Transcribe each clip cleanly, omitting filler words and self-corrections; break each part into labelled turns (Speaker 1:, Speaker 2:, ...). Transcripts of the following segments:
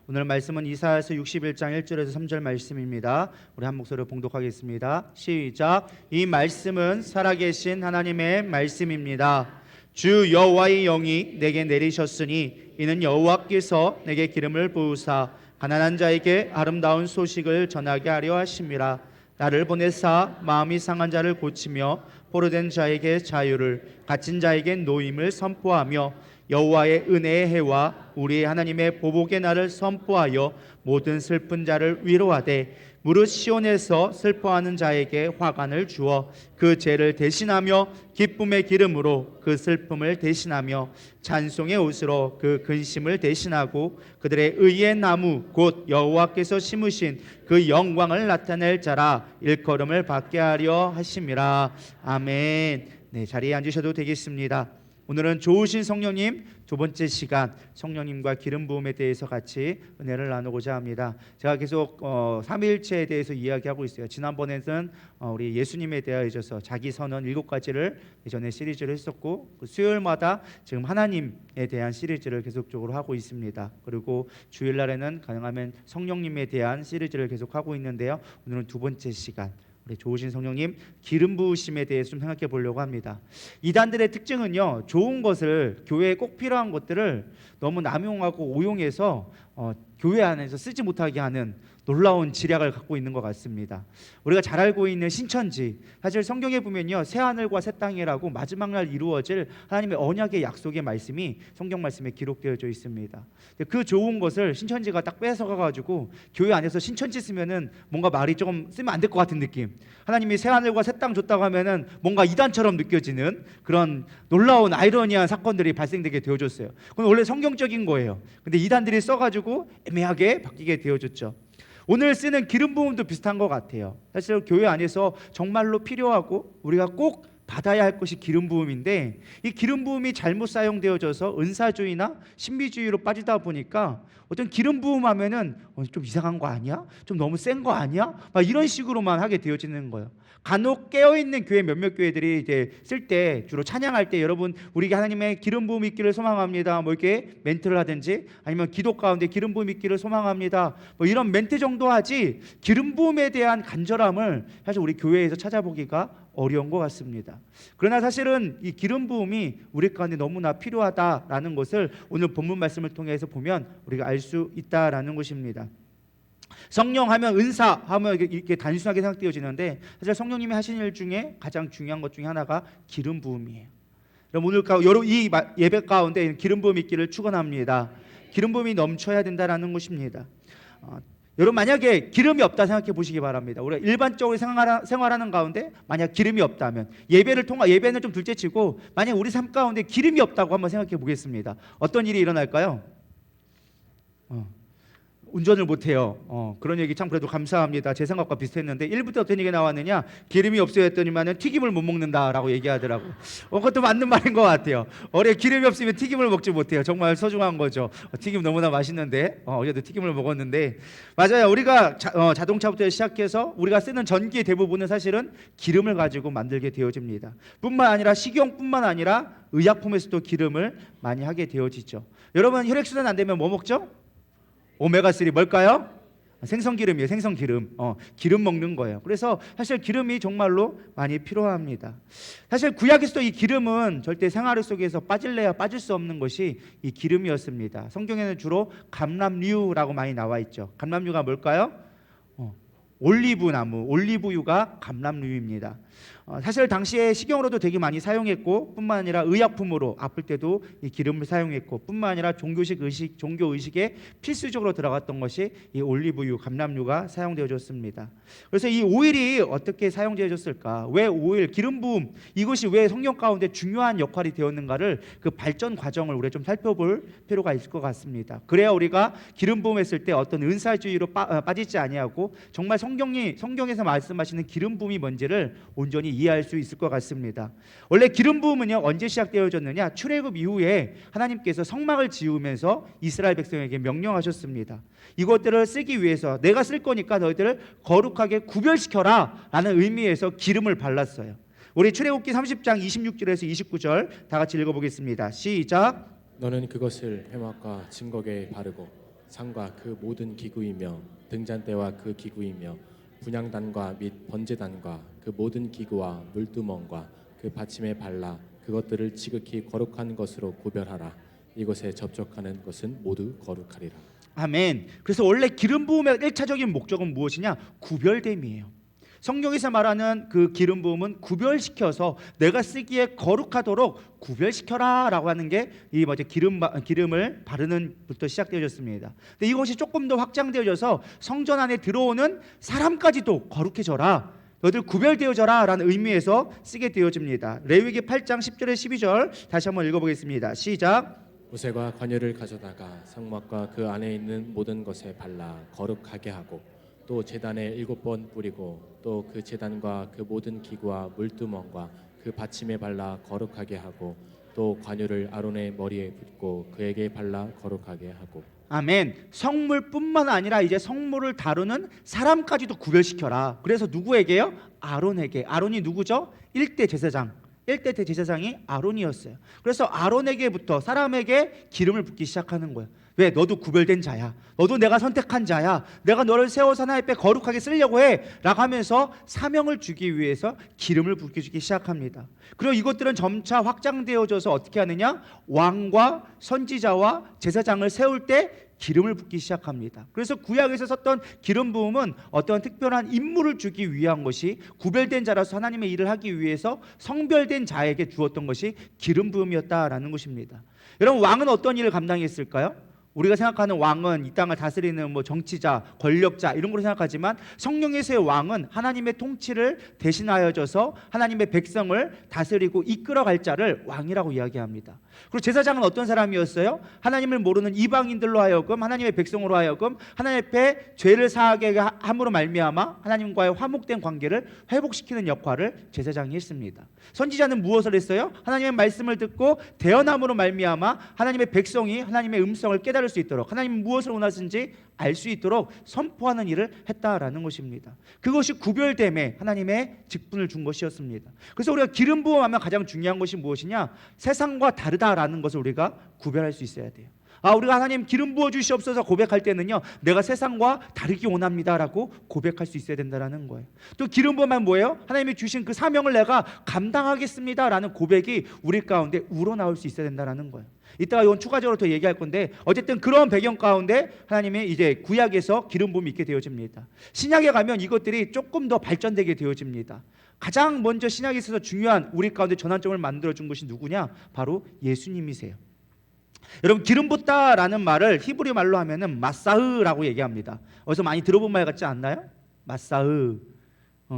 Speaker 1: 오늘 말씀은 이사야서 61장 1절에서 3절 말씀입니다. 우리 한 목소리로 봉독하겠습니다. 시작. 이 말씀은 살아계신 하나님의 말씀입니다. 주 여호와의 영이 내게 내리셨으니 이는 여호와께서 내게 기름을 부으사 가난한 자에게 아름다운 소식을 전하게 하려 하심이라. 나를 보내사 마음이 상한 자를 고치며 포로된 자에게 자유를, 갇힌 자에게 노임을 선포하며 여호와의 은혜의 해와 우리 하나님의 보복의 날을 선포하여 모든 슬픈 자를 위로하되 무릇 시온에서 슬퍼하는 자에게 화관을 주어 그 죄를 대신하며 기쁨의 기름으로 그 슬픔을 대신하며 찬송의 옷으로 그 근심을 대신하고 그들의 의의 나무 곧 여호와께서 심으신 그 영광을 나타낼 자라 일컬음을 받게 하려 하심이라. 아멘. 네, 자리에 앉으셔도 되겠습니다. 오늘은 좋으신 성령님 두 번째 시간, 성령님과 기름 부음에 대해서 같이 은혜를 나누고자 합니다. 제가 계속 삼위일체에 대해서 이야기하고 있어요. 지난번에는 우리 예수님에 대하여서 자기 선언 7가지를 예전에 시리즈를 했었고, 수요일마다 지금 하나님에 대한 시리즈를 계속적으로 하고 있습니다. 그리고 주일날에는 가능하면 성령님에 대한 시리즈를 계속하고 있는데요. 오늘은 두 번째 시간, 우리 좋으신 성령님 기름 부으심에 대해서 좀 생각해 보려고 합니다. 이단들의 특징은요, 좋은 것을, 교회에 꼭 필요한 것들을 너무 남용하고 오용해서 교회 안에서 쓰지 못하게 하는 놀라운 지략을 갖고 있는 것 같습니다. 우리가 잘 알고 있는 신천지, 사실 성경에 보면요, 새 하늘과 새 땅이라고 마지막 날 이루어질 하나님의 언약의 약속의 말씀이 성경 말씀에 기록되어져 있습니다. 그 좋은 것을 신천지가 딱 뺏어가 가지고 교회 안에서 신천지 쓰면은 뭔가 말이 조금 쓰면 안 될 것 같은 느낌, 하나님이 새 하늘과 새 땅 줬다고 하면은 뭔가 이단처럼 느껴지는 그런 놀라운 아이러니한 사건들이 발생되게 되어졌어요. 그건 원래 성경적인 거예요. 근데 이단들이 써가지고 애매하게 바뀌게 되어졌죠. 오늘 쓰는 기름 부음도 비슷한 것 같아요. 사실 교회 안에서 정말로 필요하고 우리가 꼭 받아야 할 것이 기름 부음인데, 이 기름 부음이 잘못 사용되어져서 은사주의나 신비주의로 빠지다 보니까 어떤 기름 부음 하면은 좀 이상한 거 아니야? 좀 너무 센 거 아니야? 막 이런 식으로만 하게 되어지는 거예요. 간혹 깨어있는 교회 몇몇 교회들이 이제 쓸 때, 주로 찬양할 때 여러분 우리에게 하나님의 기름 부음이 있기를 소망합니다 뭐 이렇게 멘트를 하든지, 아니면 기도 가운데 기름 부음이 있기를 소망합니다 뭐 이런 멘트 정도 하지, 기름 부음에 대한 간절함을 사실 우리 교회에서 찾아보기가 어려운 것 같습니다. 그러나 사실은 이 기름 부음이 우리 가운데 너무나 필요하다라는 것을 오늘 본문 말씀을 통해서 보면 우리가 알 수 있다라는 것입니다. 성령 하면, 은사 하면 이렇게 단순하게 생각되어지는데, 사실 성령님이 하신 일 중에 가장 중요한 것 중에 하나가 기름 부음이에요. 오늘 이 예배 가운데 기름 부음이 있기를 축원합니다. 기름 부음이 넘쳐야 된다라는 것입니다. 여러분 만약에 기름이 없다 생각해 보시기 바랍니다. 우리가 일반적으로 생활하는 가운데 만약 기름이 없다면, 예배는 좀 둘째치고 만약 우리 삶 가운데 기름이 없다고 한번 생각해 보겠습니다. 어떤 일이 일어날까요? 운전을 못해요. 그런 얘기 참 그래도 감사합니다. 제 생각과 비슷했는데 1부터 어떤 얘기가 나왔느냐, 기름이 없어야 했더니만은 튀김을 못 먹는다라고 얘기하더라고. 그것도 맞는 말인 것 같아요. 기름이 없으면 튀김을 먹지 못해요. 정말 소중한 거죠. 튀김 너무나 맛있는데 어제도 튀김을 먹었는데, 맞아요. 우리가 자동차부터 시작해서 우리가 쓰는 전기의 대부분은 사실은 기름을 가지고 만들게 되어집니다. 뿐만 아니라 식용뿐만 아니라 의약품에서도 기름을 많이 하게 되어지죠. 여러분 혈액순환 안 되면 뭐 먹죠? 오메가3 뭘까요? 생선기름이에요. 생선기름. 기름 먹는 거예요. 그래서 사실 기름이 정말로 많이 필요합니다. 사실 구약에서도 이 기름은 절대 생활 속에서 빠질래야 빠질 수 없는 것이 이 기름이었습니다. 성경에는 주로 감람류라고 많이 나와 있죠. 감람류가 뭘까요? 올리브나무, 올리브유가 감람류입니다. 사실 당시에 식용으로도 되게 많이 사용했고, 뿐만 아니라 의약품으로 아플 때도 이 기름을 사용했고, 뿐만 아니라 종교 의식에 필수적으로 들어갔던 것이 이 올리브유, 감람유가 사용되어졌습니다. 그래서 이 오일이 어떻게 사용되어졌을까? 왜 오일, 기름 부음, 이것이 왜 성경 가운데 중요한 역할이 되었는가를, 그 발전 과정을 우리가 좀 살펴볼 필요가 있을 것 같습니다. 그래야 우리가 기름 부음했을 때 어떤 은사주의로 빠지지 아니하고 정말 성경에서 말씀하시는 기름 부음이 뭔지를 온전히 이해할 수 있을 것 같습니다. 원래 기름 부음은요, 언제 시작되어졌느냐? 출애굽 이후에 하나님께서 성막을 지으면서 이스라엘 백성에게 명령하셨습니다. 이것들을 쓰기 위해서 내가 쓸 거니까 너희들을 거룩하게 구별시켜라 라는 의미에서 기름을 발랐어요. 우리 출애굽기 30장 26절에서 29절 다 같이 읽어보겠습니다. 시작.
Speaker 2: 너는 그것을 회막과 증거계에 바르고 상과 그 모든 기구이며 등잔대와 그 기구이며 분향단과 및 번제단과 그 모든 기구와 물두멍과 그 받침에 발라 그것들을 지극히 거룩한 것으로 구별하라. 이곳에 접촉하는 것은 모두 거룩하리라.
Speaker 1: 아멘. 그래서 원래 기름 부음의 1차적인 목적은 무엇이냐? 구별됨이에요. 성경에서 말하는 그 기름 부음은 구별시켜서 내가 쓰기에 거룩하도록 구별시켜라라고 하는 게 이 기름을 바르는 부터 시작되어졌습니다. 근데 이것이 조금 더 확장되어져서 성전 안에 들어오는 사람까지도 거룩해져라. 너희들 구별되어져라라는 의미에서 쓰게 되어집니다. 레위기 8장 10절에 12절 다시 한번 읽어보겠습니다. 시작.
Speaker 2: 모세가 관유를 가져다가 성막과 그 안에 있는 모든 것에 발라 거룩하게 하고 또 제단에 7번 뿌리고 또 그 제단과 그 모든 기구와 물두멍과 그 받침에 발라 거룩하게 하고 또 관유를 아론의 머리에 붓고 그에게 발라 거룩하게 하고.
Speaker 1: 아멘. 성물뿐만 아니라 이제 성물을 다루는 사람까지도 구별시켜라. 그래서 누구에게요? 아론에게. 아론이 누구죠? 1대 제사장. 1대 대제사장이 아론이었어요. 그래서 아론에게부터 사람에게 기름을 붓기 시작하는 거예요. 왜? 너도 구별된 자야. 너도 내가 선택한 자야. 내가 너를 세워서 하나님 앞에 거룩하게 쓰려고 해 라고 하면서 사명을 주기 위해서 기름을 붓기 시작합니다. 그리고 이것들은 점차 확장되어져서 어떻게 하느냐? 왕과 선지자와 제사장을 세울 때 기름을 붓기 시작합니다. 그래서 구약에서 썼던 기름 부음은 어떤 특별한 임무를 주기 위한 것이, 구별된 자라서 하나님의 일을 하기 위해서 성별된 자에게 주었던 것이 기름 부음이었다라는 것입니다. 여러분, 왕은 어떤 일을 감당했을까요? 우리가 생각하는 왕은 이 땅을 다스리는 정치자, 권력자 이런 걸로 생각하지만 성령에서의 왕은 하나님의 통치를 대신하여져서 하나님의 백성을 다스리고 이끌어갈 자를 왕이라고 이야기합니다. 그리고 제사장은 어떤 사람이었어요? 하나님을 모르는 이방인들로 하여금, 하나님의 백성으로 하여금 하나님 앞에 죄를 사하게 함으로 말미암아 하나님과의 화목된 관계를 회복시키는 역할을 제사장이 했습니다. 선지자는 무엇을 했어요? 하나님의 말씀을 듣고 대언함으로 말미암아 하나님의 백성이 하나님의 음성을 깨달을 수 있도록, 하나님은 무엇을 원하시는지 알 수 있도록 선포하는 일을 했다라는 것입니다. 그것이 구별됨에 하나님의 직분을 준 것이었습니다. 그래서 우리가 기름 부음하면 가장 중요한 것이 무엇이냐? 세상과 다르다라는 것을 우리가 구별할 수 있어야 돼요. 우리가 하나님 기름 부어 주시옵소서 고백할 때는요, 내가 세상과 다르기 원합니다라고 고백할 수 있어야 된다는 거예요. 또 기름 부음은 뭐예요? 하나님이 주신 그 사명을 내가 감당하겠습니다라는 고백이 우리 가운데 우러나올 수 있어야 된다는 거예요. 이따가 이건 추가적으로 더 얘기할 건데, 어쨌든 그런 배경 가운데 하나님이 이제 구약에서 기름 부음이 있게 되어집니다. 신약에 가면 이것들이 조금 더 발전되게 되어집니다. 가장 먼저 신약에 있어서 중요한 우리 가운데 전환점을 만들어준 것이 누구냐? 바로 예수님이세요. 여러분, 기름 붓다라는 말을 히브리 말로 하면은 마사흐라고 얘기합니다. 어디서 많이 들어본 말 같지 않나요? 마사흐.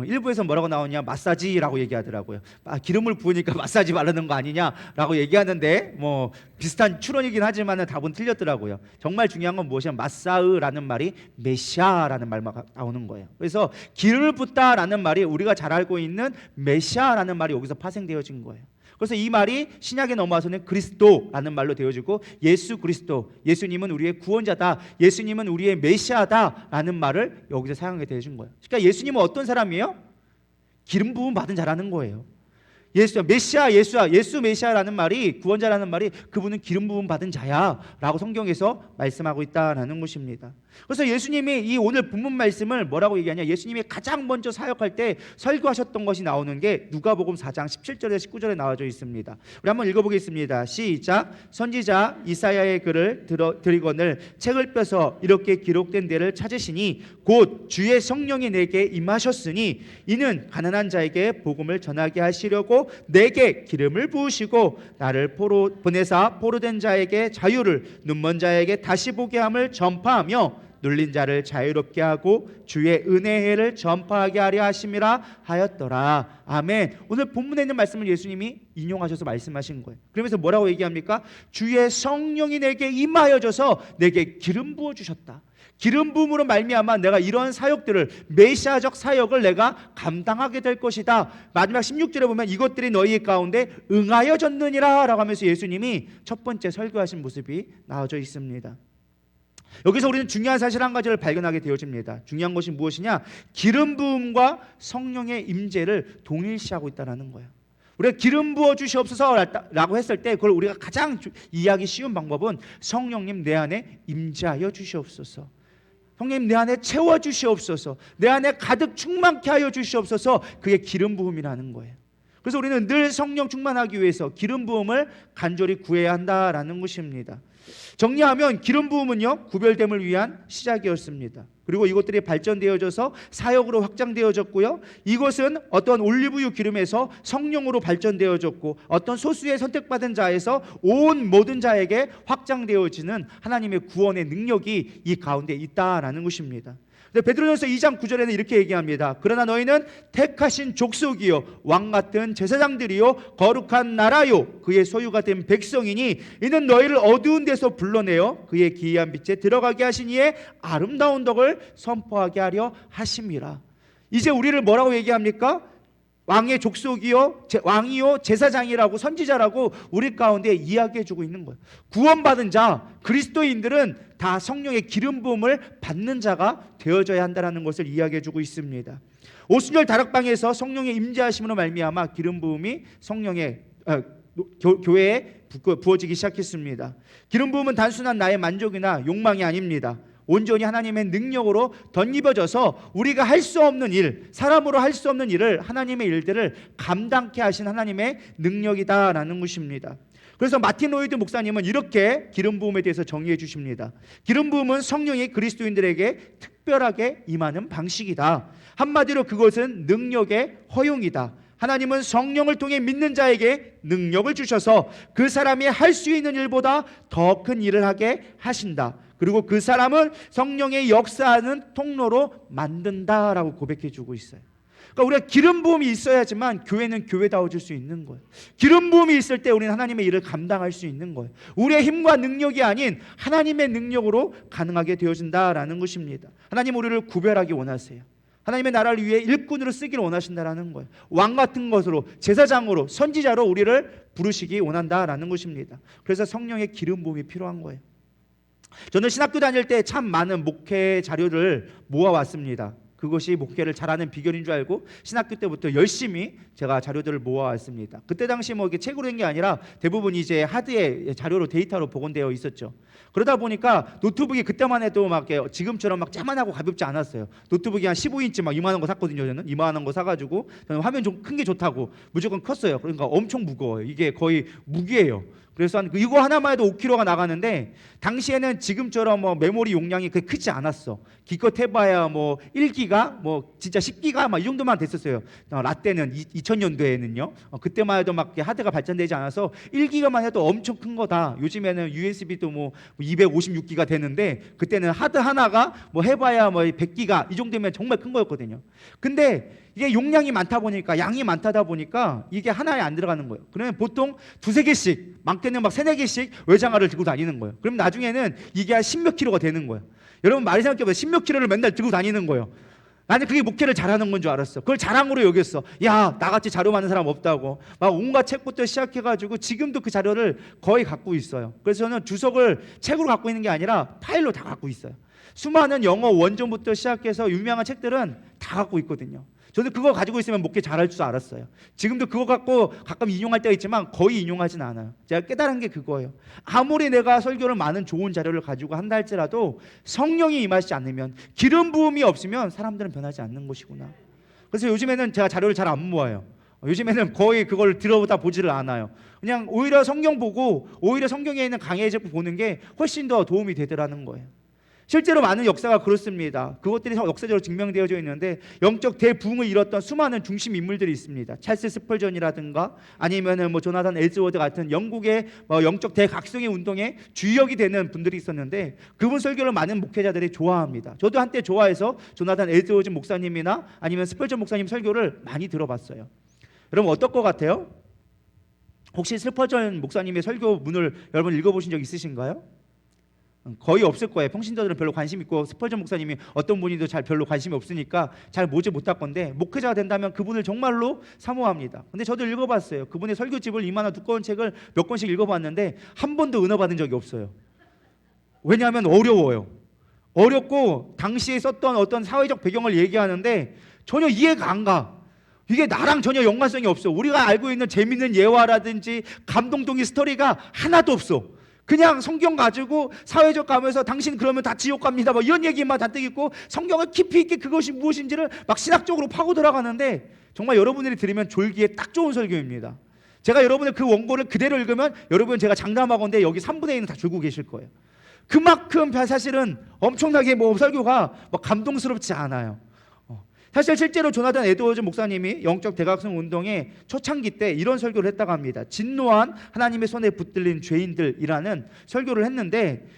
Speaker 1: 일부에서 뭐라고 나오냐? 마사지라고 얘기하더라고요. 기름을 부으니까 마사지 바르는 거 아니냐라고 얘기하는데 비슷한 추론이긴 하지만 답은 틀렸더라고요. 정말 중요한 건 무엇이냐? 마사흐라는 말이 메시아라는 말만 나오는 거예요. 그래서 기름을 붓다라는 말이 우리가 잘 알고 있는 메시아라는 말이 여기서 파생되어진 거예요. 그래서 이 말이 신약에 넘어와서는 그리스도라는 말로 되어지고, 예수 그리스도, 예수님은 우리의 구원자다, 예수님은 우리의 메시아다라는 말을 여기서 사용하게 되어진 거예요. 그러니까 예수님은 어떤 사람이에요? 기름 부음 받은 자라는 거예요. 예수 메시아, 예수 메시아라는 말이, 구원자라는 말이, 그분은 기름 부음 받은 자야라고 성경에서 말씀하고 있다라는 것입니다. 그래서 예수님이 이 오늘 본문 말씀을 뭐라고 얘기하냐? 예수님이 가장 먼저 사역할 때 설교하셨던 것이 나오는 게 누가복음 4장 17절에서 19절에 나와져 있습니다. 우리 한번 읽어보겠습니다. 시작. 선지자 이사야의 글을 들이거늘 책을 펴서 이렇게 기록된 데를 찾으시니 곧 주의 성령이 내게 임하셨으니 이는 가난한 자에게 복음을 전하게 하시려고 내게 기름을 부으시고 나를 보내사 포로된 자에게 자유를, 눈먼 자에게 다시 보게 함을 전파하며 눌린 자를 자유롭게 하고 주의 은혜를 전파하게 하려 하심이라 하였더라. 아멘. 오늘 본문에 있는 말씀을 예수님이 인용하셔서 말씀하신 거예요. 그러면서 뭐라고 얘기합니까? 주의 성령이 내게 임하여져서 내게 기름 부어 주셨다. 기름 부음으로 말미암아 내가 이러한 사역들을, 메시아적 사역을 내가 감당하게 될 것이다. 마지막 16절에 보면 이것들이 너희 가운데 응하여졌느니라 라고 하면서 예수님이 첫 번째 설교하신 모습이 나와져 있습니다. 여기서 우리는 중요한 사실 한 가지를 발견하게 되어집니다. 중요한 것이 무엇이냐? 기름 부음과 성령의 임재를 동일시하고 있다는 거예요. 우리가 기름 부어 주시옵소서라고 했을 때 그걸 우리가 가장 이해하기 쉬운 방법은 성령님 내 안에 임재하여 주시옵소서, 성령님 내 안에 채워 주시옵소서, 내 안에 가득 충만케 하여 주시옵소서. 그게 기름 부음이라는 거예요. 그래서 우리는 늘 성령 충만하기 위해서 기름 부음을 간절히 구해야 한다라는 것입니다. 정리하면 기름 부음은요, 구별됨을 위한 시작이었습니다. 그리고 이것들이 발전되어져서 사역으로 확장되어졌고요, 이것은 어떤 올리브유 기름에서 성령으로 발전되어졌고 어떤 소수의 선택받은 자에서 온 모든 자에게 확장되어지는 하나님의 구원의 능력이 이 가운데 있다라는 것입니다. 베드로전서 2장 9절에는 이렇게 얘기합니다. 그러나 너희는 택하신 족속이요 왕 같은 제사장들이요 거룩한 나라요 그의 소유가 된 백성이니 이는 너희를 어두운 데서 불러내어 그의 기이한 빛에 들어가게 하신 이의 아름다운 덕을 선포하게 하려 하심이라. 이제 우리를 뭐라고 얘기합니까? 왕의 족속이요 왕이요 제사장이라고 선지자라고 우리 가운데 이야기해주고 있는 거예요. 구원받은 자 그리스도인들은 다 성령의 기름 부음을 받는 자가 되어져야 한다는 것을 이야기해주고 있습니다. 오순절 다락방에서 성령의 임재하심으로 말미암아 기름 부음이 성령의 교회에 부어지기 시작했습니다. 기름 부음은 단순한 나의 만족이나 욕망이 아닙니다. 온전히 하나님의 능력으로 덧입어져서 우리가 할 수 없는 일, 사람으로 할 수 없는 일을, 하나님의 일들을 감당케 하신 하나님의 능력이다라는 것입니다. 그래서 마틴 로이드 목사님은 이렇게 기름 부음에 대해서 정의해 주십니다. 기름 부음은 성령이 그리스도인들에게 특별하게 임하는 방식이다. 한마디로 그것은 능력의 허용이다. 하나님은 성령을 통해 믿는 자에게 능력을 주셔서 그 사람이 할 수 있는 일보다 더 큰 일을 하게 하신다. 그리고 그 사람은 성령의 역사하는 통로로 만든다라고 고백해 주고 있어요. 그러니까 우리가 기름 부음이 있어야지만 교회는 교회다워질 수 있는 거예요. 기름 부음이 있을 때 우리는 하나님의 일을 감당할 수 있는 거예요. 우리의 힘과 능력이 아닌 하나님의 능력으로 가능하게 되어진다라는 것입니다. 하나님 우리를 구별하기 원하세요. 하나님의 나라를 위해 일꾼으로 쓰기를 원하신다라는 거예요. 왕 같은 것으로, 제사장으로, 선지자로 우리를 부르시기 원한다라는 것입니다. 그래서 성령의 기름 부음이 필요한 거예요. 저는 신학교 다닐 때 참 많은 목회 자료를 모아왔습니다. 그것이 목회를 잘하는 비결인 줄 알고 신학교 때부터 열심히 제가 자료들을 모아왔습니다. 그때 당시 뭐 이게 책으로 된 게 아니라 대부분 이제 하드의 자료로 데이터로 복원되어 있었죠. 그러다 보니까 노트북이 그때만 해도 막 지금처럼 막 쬐만하고 가볍지 않았어요. 노트북이 한 15인치 막 이만한 거 샀거든요. 저는 이만한 거 사가지고 저는 화면 좀 큰 게 좋다고 무조건 컸어요. 그러니까 엄청 무거워요. 이게 거의 무기예요. 그래서 이거 하나만 해도 5kg가 나가는데 당시에는 지금처럼 뭐 메모리 용량이 그렇게 크지 않았어. 기껏 해봐야 뭐 1기가 뭐 진짜 10기가 막 이 정도만 됐었어요. 라떼는 2000년도에는요. 그때만 해도 막 하드가 발전되지 않아서 1기가만 해도 엄청 큰 거다. 요즘에는 USB도 뭐 256기가 되는데 그때는 하드 하나가 뭐 해봐야 뭐 100기가 이 정도면 정말 큰 거였거든요. 근데 이게 용량이 많다 보니까 양이 많다 보니까 이게 하나에 안 들어가는 거예요. 그러면 보통 2-3개씩 많게는 막 3-4개씩 외장하를 들고 다니는 거예요. 그럼 나중에는 이게 한 10몇 킬로가 되는 거예요. 여러분 말이 생각해보세요. 10몇 킬로를 맨날 들고 다니는 거예요. 나는 그게 목회를 잘하는 건 줄 알았어. 그걸 자랑으로 여겼어. 야, 나같이 자료 많은 사람 없다고. 막 온갖 책부터 시작해가지고 지금도 그 자료를 거의 갖고 있어요. 그래서 저는 주석을 책으로 갖고 있는 게 아니라 파일로 다 갖고 있어요. 수많은 영어 원전부터 시작해서 유명한 책들은 다 갖고 있거든요. 저는 그거 가지고 있으면 목회 잘할 줄 알았어요. 지금도 그거 갖고 가끔 인용할 때가 있지만 거의 인용하진 않아요. 제가 깨달은 게 그거예요. 아무리 내가 설교를 많은 좋은 자료를 가지고 한다 할지라도 성령이 임하지 않으면, 기름 부음이 없으면 사람들은 변하지 않는 것이구나. 그래서 요즘에는 제가 자료를 잘 안 모아요. 요즘에는 거의 그걸 들어보다 보지를 않아요. 그냥 오히려 성경 보고 오히려 성경에 있는 강해 제품 보는 게 훨씬 더 도움이 되더라는 거예요. 실제로 많은 역사가 그렇습니다. 그것들이 역사적으로 증명되어져 있는데 영적 대부흥을 이뤘던 수많은 중심 인물들이 있습니다. 찰스 스펄전이라든가 아니면은 뭐 조나단 에즈워드 같은 영국의 영적 대각성의 운동의 주역이 되는 분들이 있었는데 그분 설교를 많은 목회자들이 좋아합니다. 저도 한때 좋아해서 조나단 에즈워드 목사님이나 아니면 스펄전 목사님 설교를 많이 들어봤어요. 여러분 어떨 것 같아요? 혹시 스펄전 목사님의 설교문을 여러분 읽어보신 적 있으신가요? 거의 없을 거예요. 평신도들은 별로 관심 있고 스펄전 목사님이 어떤 분이도 잘 별로 관심이 없으니까 잘 모지 못할 건데 목회자가 된다면 그분을 정말로 사모합니다. 근데 저도 읽어봤어요. 그분의 설교집을 이만한 두꺼운 책을 몇 권씩 읽어봤는데 한 번도 은혜 받은 적이 없어요. 왜냐하면 어려워요. 어렵고 당시에 썼던 어떤 사회적 배경을 얘기하는데 전혀 이해가 안 가. 이게 나랑 전혀 연관성이 없어. 우리가 알고 있는 재밌는 예화라든지 감동적인 스토리가 하나도 없어. 그냥 성경 가지고 사회적 가면서 당신 그러면 다 지옥 갑니다 뭐 이런 얘기만 잔뜩 있고, 성경을 깊이 있게 그것이 무엇인지를 막 신학적으로 파고 들어가는데, 정말 여러분들이 들으면 졸기에 딱 좋은 설교입니다. 제가 여러분의 그 원고를 그대로 읽으면 여러분, 제가 장담하건대 여기 3분의 1은 다 졸고 계실 거예요. 그만큼 사실은 엄청나게 설교가 감동스럽지 않아요. 사실 실제로 조나단 에드워즈 목사님이 영적 대각성 운동의 초창기 때 이런 설교를 했다고 합니다. 진노한 하나님의 손에 붙들린 죄인들이라는 설교를 했는데,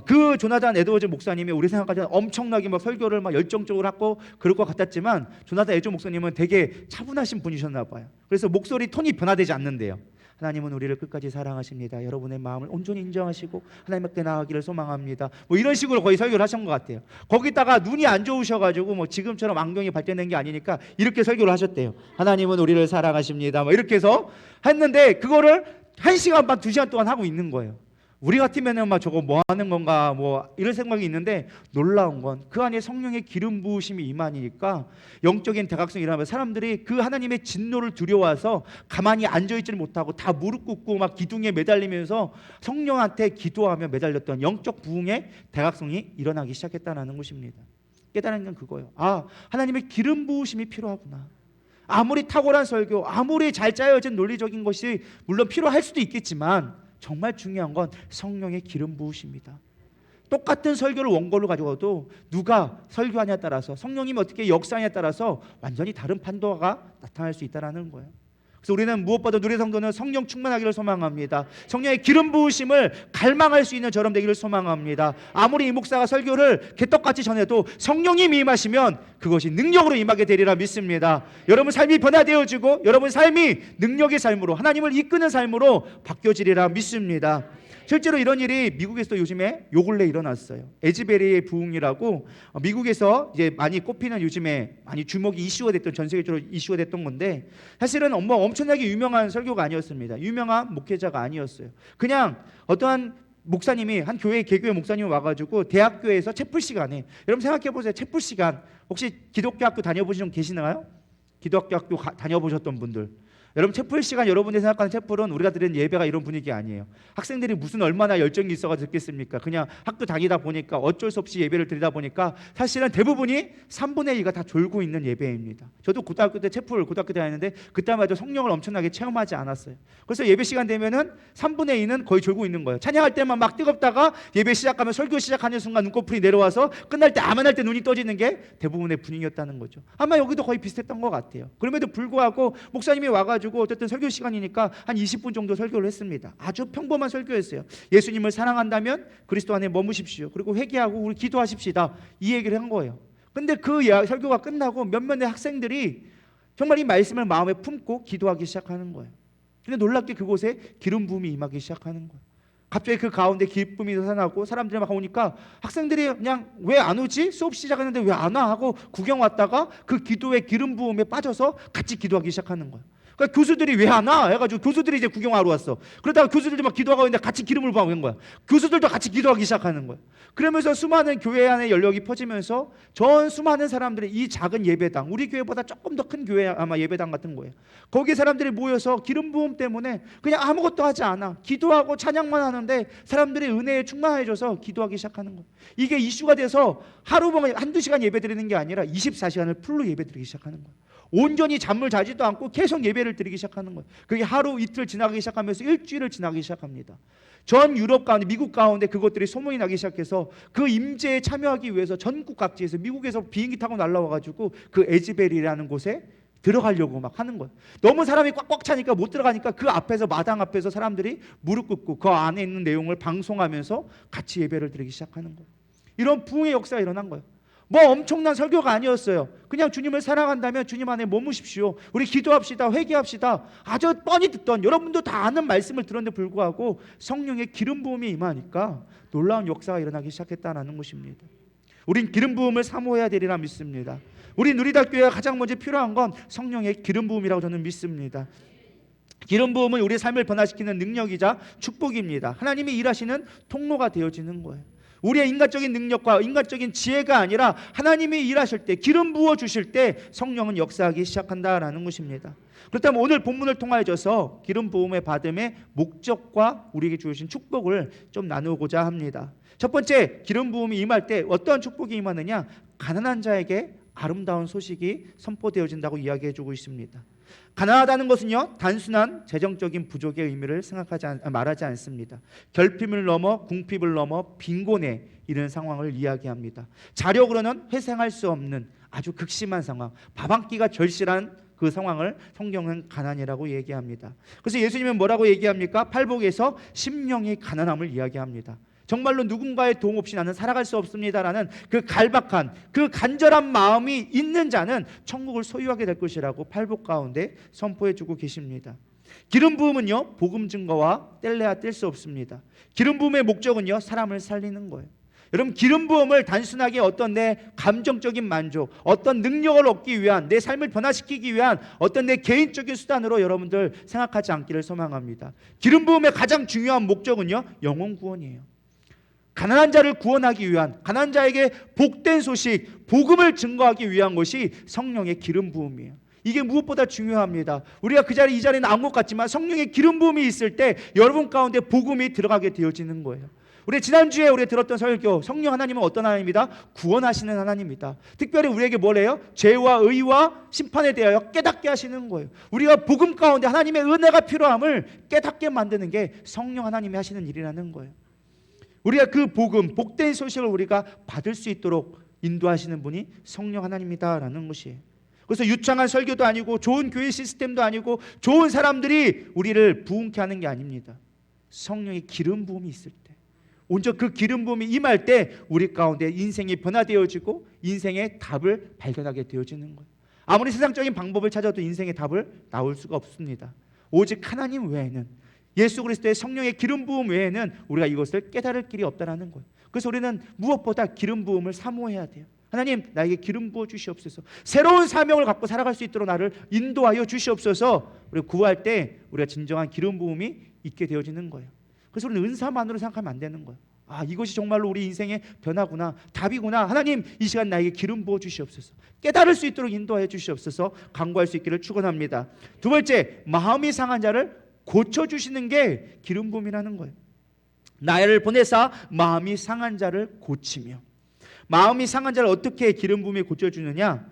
Speaker 1: 그 조나단 에드워즈 목사님이 우리 생각까지는 엄청나게 설교를 열정적으로 하고 그럴 것 같았지만, 조나단 에드워즈 목사님은 되게 차분하신 분이셨나 봐요. 그래서 목소리 톤이 변화되지 않는데요. 하나님은 우리를 끝까지 사랑하십니다. 여러분의 마음을 온전히 인정하시고 하나님께 나아가기를 소망합니다. 이런 식으로 거의 설교를 하신 것 같아요. 거기다가 눈이 안 좋으셔가지고 지금처럼 안경이 발전된 게 아니니까 이렇게 설교를 하셨대요. 하나님은 우리를 사랑하십니다. 이렇게 해서 했는데, 그거를 1시간 반, 2시간 동안 하고 있는 거예요. 우리 같으면은 저거 뭐 하는 건가 이런 생각이 있는데, 놀라운 건 그 안에 성령의 기름 부으심이 임하니까 영적인 대각성이 일어나면 사람들이 그 하나님의 진노를 두려워해서 가만히 앉아있지를 못하고 다 무릎 꿇고 기둥에 매달리면서 성령한테 기도하며 매달렸던 영적 부흥의 대각성이 일어나기 시작했다는 것입니다. 깨달은 건 그거예요. 아, 하나님의 기름 부으심이 필요하구나. 아무리 탁월한 설교, 아무리 잘 짜여진 논리적인 것이 물론 필요할 수도 있겠지만, 정말 중요한 건 성령의 기름 부으십니다. 똑같은 설교를 원고로 가져가도 누가 설교하냐에 따라서, 성령님이 어떻게 역사하냐에 따라서 완전히 다른 판도가 나타날 수 있다는 거예요. 그래서 우리는 무엇보다 우리 성도는 성령 충만하기를 소망합니다. 성령의 기름 부으심을 갈망할 수 있는 저럼 되기를 소망합니다. 아무리 이 목사가 설교를 개떡같이 전해도 성령님이 임하시면 그것이 능력으로 임하게 되리라 믿습니다. 여러분 삶이 변화되어지고 여러분 삶이 능력의 삶으로, 하나님을 이끄는 삶으로 바뀌어지리라 믿습니다. 실제로 이런 일이 미국에서도 요즘에 요 근래 일어났어요. 에즈베리의 부흥이라고, 미국에서 이제 많이 꼽히는, 요즘에 많이 주목이 이슈가 됐던, 전 세계적으로 이슈가 됐던 건데, 사실은 엄청나게 유명한 설교가 아니었습니다. 유명한 목회자가 아니었어요. 그냥 어떠한 목사님이, 한 교회 개교회 목사님이 와가지고 대학교에서 채플 시간에, 여러분 생각해 보세요. 채플 시간, 혹시 기독교 학교 다녀보신 분 계시나요? 기독교 학교 다녀보셨던 분들, 여러분 채플 시간, 여러분이 생각하는 채플은 우리가 드리는 예배가 이런 분위기 아니에요. 학생들이 무슨 얼마나 열정이 있어가지고 듣겠습니까? 그냥 학교 다니다 보니까 어쩔 수 없이 예배를 드리다 보니까 사실은 대부분이 3분의 2가 다 졸고 있는 예배입니다. 저도 고등학교 때 채플 고등학교 때 다녔는데 그때만 해도 성령을 엄청나게 체험하지 않았어요. 그래서 예배 시간 되면은 3분의 2는 거의 졸고 있는 거예요. 찬양할 때만 막 뜨겁다가 예배 시작하면, 설교 시작하는 순간 눈꺼풀이 내려와서 끝날 때 아멘할 때 눈이 떠지는 게 대부분의 분위기였다는 거죠. 아마 여기도 거의 비슷했던 것 같아요. 그럼에도 불구하고 목사님이 와가지고 어쨌든 설교 시간이니까 한 20분 정도 설교를 했습니다. 아주 평범한 설교였어요. 예수님을 사랑한다면 그리스도 안에 머무십시오. 그리고 회개하고 우리 기도하십시다. 이 얘기를 한 거예요. 근데 그 설교가 끝나고 몇몇의 학생들이 정말 이 말씀을 마음에 품고 기도하기 시작하는 거예요. 근데 놀랍게 그곳에 기름 부음이 임하기 시작하는 거예요. 갑자기 그 가운데 기쁨이 솟아나고 사람들이 막 오니까 학생들이 그냥 왜 안 오지? 수업 시작했는데 왜 안 와? 하고 구경 왔다가 그 기도의 기름 부음에 빠져서 같이 기도하기 시작하는 거예요. 그러니까 교수들이 왜 안 와? 해가지고 교수들이 이제 구경하러 왔어. 그러다가 교수들이 막 기도하고 있는데 같이 기름을 부은 거야. 교수들도 같이 기도하기 시작하는 거야. 그러면서 수많은 교회 안에 연력이 퍼지면서 전 수많은 사람들이 이 작은 예배당, 우리 교회보다 조금 더 큰 교회 아마 예배당 같은 거예요. 거기 사람들이 모여서 기름 부음 때문에 그냥 아무것도 하지 않아. 기도하고 찬양만 하는데 사람들이 은혜에 충만해져서 기도하기 시작하는 거예요. 이게 이슈가 돼서 하루 보면 한두 시간 예배 드리는 게 아니라 24시간을 풀로 예배 드리기 시작하는 거예요. 온전히 잠을 자지도 않고 계속 예배를 드리기 시작하는 거예요. 그게 하루 이틀 지나가기 시작하면서 일주일을 지나기 시작합니다. 전 유럽 가운데, 미국 가운데 그것들이 소문이 나기 시작해서 그 임재에 참여하기 위해서 전국 각지에서, 미국에서 비행기 타고 날라와가지고 그 에즈베리라는 곳에 들어가려고 막 하는 거예요. 너무 사람이 꽉꽉 차니까 못 들어가니까 그 앞에서, 마당 앞에서 사람들이 무릎 꿇고 그 안에 있는 내용을 방송하면서 같이 예배를 드리기 시작하는 거예요. 이런 부흥의 역사가 일어난 거예요. 뭐 엄청난 설교가 아니었어요. 그냥 주님을 사랑한다면 주님 안에 머무십시오. 우리 기도합시다. 회개합시다. 아주 뻔히 듣던, 여러분도 다 아는 말씀을 들었는데 불구하고 성령의 기름 부음이 임하니까 놀라운 역사가 일어나기 시작했다는 것입니다. 우린 기름 부음을 사모해야 되리라 믿습니다. 우리 누리다교회가 가장 먼저 필요한 건 성령의 기름 부음이라고 저는 믿습니다. 기름 부음은 우리의 삶을 변화시키는 능력이자 축복입니다. 하나님이 일하시는 통로가 되어지는 거예요. 우리의 인간적인 능력과 인간적인 지혜가 아니라 하나님이 일하실 때, 기름 부어 주실 때 성령은 역사하기 시작한다라는 것입니다. 그렇다면 오늘 본문을 통하여져서 기름 부음의 받음의 목적과 우리에게 주신 축복을 좀 나누고자 합니다. 첫 번째, 기름 부음이 임할 때 어떠한 축복이 임하느냐? 가난한 자에게 아름다운 소식이 선포되어진다고 이야기해주고 있습니다. 가난하다는 것은요, 단순한 재정적인 부족의 의미를 말하지 않습니다. 결핍을 넘어 궁핍을 넘어 빈곤에 이르는 상황을 이야기합니다. 자력으로는 회생할 수 없는 아주 극심한 상황, 밥 한 끼가 절실한 그 상황을 성경은 가난이라고 얘기합니다. 그래서 예수님은 뭐라고 얘기합니까? 팔복에서 심령이 가난함을 이야기합니다. 정말로 누군가의 도움 없이 나는 살아갈 수 없습니다라는 그 갈박한, 그 간절한 마음이 있는 자는 천국을 소유하게 될 것이라고 팔복 가운데 선포해주고 계십니다. 기름 부음은요, 복음 증거와 뗄래야 뗄 수 없습니다. 기름 부음의 목적은요, 사람을 살리는 거예요. 여러분, 기름 부음을 단순하게 어떤 내 감정적인 만족, 어떤 능력을 얻기 위한, 내 삶을 변화시키기 위한 어떤 내 개인적인 수단으로 여러분들 생각하지 않기를 소망합니다. 기름 부음의 가장 중요한 목적은요, 영혼 구원이에요. 가난한 자를 구원하기 위한, 가난한 자에게 복된 소식, 복음을 증거하기 위한 것이 성령의 기름 부음이에요. 이게 무엇보다 중요합니다. 우리가 이 자리는 아무 것 같지만 성령의 기름 부음이 있을 때 여러분 가운데 복음이 들어가게 되어지는 거예요. 우리 지난주에 우리 들었던 설교, 성령 하나님은 어떤 하나님이다? 구원하시는 하나님이다. 특별히 우리에게 뭘 해요? 죄와 의와 심판에 대하여 깨닫게 하시는 거예요. 우리가 복음 가운데 하나님의 은혜가 필요함을 깨닫게 만드는 게 성령 하나님이 하시는 일이라는 거예요. 우리가 그 복음, 복된 소식을 우리가 받을 수 있도록 인도하시는 분이 성령 하나님이다라는 것이에요. 그래서 유창한 설교도 아니고 좋은 교회 시스템도 아니고 좋은 사람들이 우리를 부흥케 하는 게 아닙니다. 성령의 기름 부음이 있을 때, 온전 그 기름 부음이 임할 때 우리 가운데 인생이 변화되어지고 인생의 답을 발견하게 되어지는 거예요. 아무리 세상적인 방법을 찾아도 인생의 답을 나올 수가 없습니다. 오직 하나님 외에는, 예수 그리스도의 성령의 기름 부음 외에는 우리가 이것을 깨달을 길이 없다라는 거예요. 그래서 우리는 무엇보다 기름 부음을 사모해야 돼요. 하나님, 나에게 기름 부어 주시옵소서. 새로운 사명을 갖고 살아갈 수 있도록 나를 인도하여 주시옵소서. 우리가 구할 때 우리가 진정한 기름 부음이 있게 되어지는 거예요. 그래서 우리는 은사만으로 생각하면 안 되는 거예요. 아, 이것이 정말로 우리 인생의 변화구나, 답이구나. 하나님, 이 시간 나에게 기름 부어 주시옵소서. 깨달을 수 있도록 인도하여 주시옵소서. 간구할 수 있기를 축원합니다. 두 번째, 마음이 상한 자를 고쳐주시는 게 기름 부음이라는 거예요. 나를 보내사 마음이 상한 자를 고치며. 마음이 상한 자를 어떻게 기름 부음이 고쳐주느냐?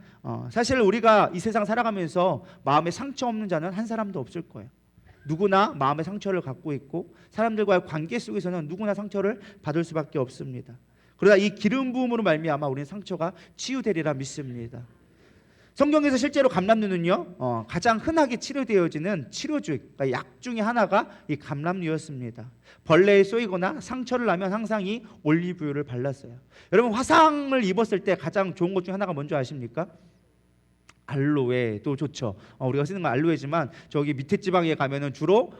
Speaker 1: 사실 우리가 이 세상 살아가면서 마음에 상처 없는 자는 한 사람도 없을 거예요. 누구나 마음의 상처를 갖고 있고 사람들과의 관계 속에서는 누구나 상처를 받을 수밖에 없습니다. 그러나 이 기름 부음으로 말미암아 우리는 상처가 치유되리라 믿습니다. 성경에서 실제로 감람류는요, 가장 흔하게 치료되어지는 치료주, 그러니까 약 중에 하나가 이 감람류였습니다. 벌레에 쏘이거나 상처를 나면 항상 이 올리브유를 발랐어요. 여러분, 화상을 입었을 때 가장 좋은 것 중에 하나가 뭔지 아십니까? 알로에도 좋죠. 우리가 쓰는 건 알로에지만 저기 밑에 지방에 가면은 주로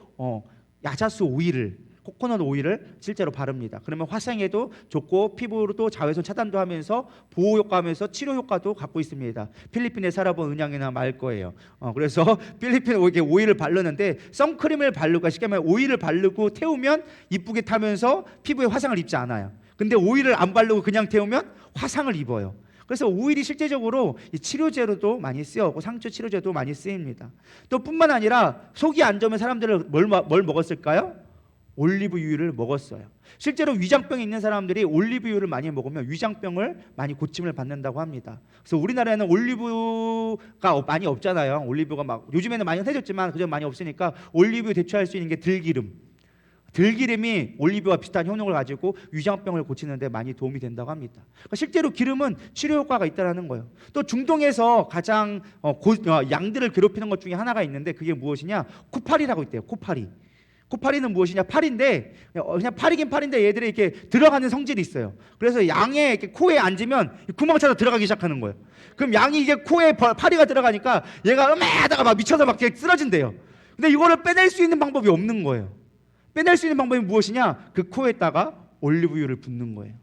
Speaker 1: 야자수 오일을, 코코넛 오일을 실제로 바릅니다. 그러면 화상에도 좋고 피부로도 자외선 차단도 하면서 보호 효과하면서 치료 효과도 갖고 있습니다. 필리핀에 살아본 은양이나 말 거예요. 그래서 필리핀 오일을 바르는데 선크림을 바르고, 쉽게 말하면 오일을 바르고 태우면 이쁘게 타면서 피부에 화상을 입지 않아요. 근데 오일을 안 바르고 그냥 태우면 화상을 입어요. 그래서 오일이 실제적으로 치료제로도 많이 쓰여고 상처 치료제도 많이 쓰입니다. 또 뿐만 아니라 속이 안 좋으면 사람들은 뭘 먹었을까요? 올리브유를 먹었어요. 실제로 위장병이 있는 사람들이 올리브유를 많이 먹으면 위장병을 많이 고침을 받는다고 합니다. 그래서 우리나라에는 올리브가 많이 없잖아요. 올리브가 막 요즘에는 많이 흔해졌지만 그전 많이 없으니까 올리브유 대체할 수 있는 게 들기름. 들기름이 올리브와 비슷한 효능을 가지고 위장병을 고치는 데 많이 도움이 된다고 합니다. 그러니까 실제로 기름은 치료 효과가 있다는 거예요. 또 중동에서 가장 양들을 괴롭히는 것 중에 하나가 있는데 그게 무엇이냐? 코파리라고 있대요. 코파리. 코파리는 무엇이냐? 파리인데 그냥 파리긴 파리인데 얘들이 이렇게 들어가는 성질이 있어요. 그래서 양의 이렇게 코에 앉으면 구멍 찾아 들어가기 시작하는 거예요. 그럼 양이 이게 코에 파리가 들어가니까 얘가 음해하다가 막 미쳐서 막 쓰러진대요. 근데 이거를 빼낼 수 있는 방법이 없는 거예요. 빼낼 수 있는 방법이 무엇이냐? 그 코에다가 올리브유를 붓는 거예요.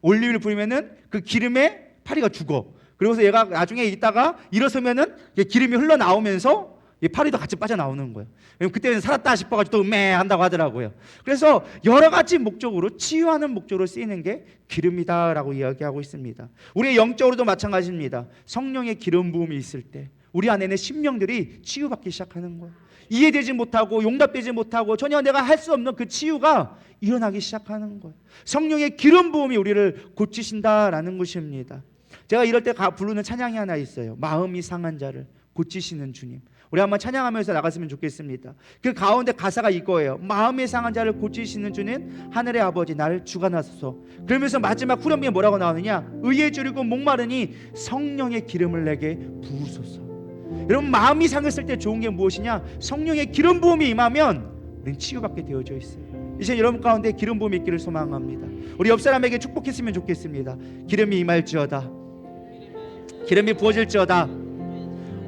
Speaker 1: 올리브유를 부으면은 그 기름에 파리가 죽어. 그래서 얘가 나중에 있다가 일어서면은 기름이 흘러나오면서 이 파리도 같이 빠져나오는 거예요. 그때는 살았다 싶어가지고 또 한다고 하더라고요. 그래서 여러 가지 목적으로 치유하는 목적으로 쓰이는 게 기름이다라고 이야기하고 있습니다. 우리의 영적으로도 마찬가지입니다. 성령의 기름 부음이 있을 때 우리 안에는 심령들이 치유받기 시작하는 거예요. 이해되지 못하고 용납되지 못하고 전혀 내가 할 수 없는 그 치유가 일어나기 시작하는 거예요. 성령의 기름 부음이 우리를 고치신다라는 것입니다. 제가 이럴 때 부르는 찬양이 하나 있어요. 마음이 상한 자를 고치시는 주님. 우리 한번 찬양하면서 나갔으면 좋겠습니다. 그 가운데 가사가 이거예요. 마음이 상한 자를 고치시는 주는 하늘의 아버지 나를 주관하소서. 그러면서 마지막 후렴비에 뭐라고 나오느냐, 의에 줄이고 목마르니 성령의 기름을 내게 부으소서. 여러분, 마음이 상했을 때 좋은 게 무엇이냐, 성령의 기름 부음이 임하면 우리는 치유받게 되어져 있어요. 이제 여러분 가운데 기름 부음이 있기를 소망합니다. 우리 옆 사람에게 축복했으면 좋겠습니다. 기름이 임할지어다. 기름이 부어질지어다.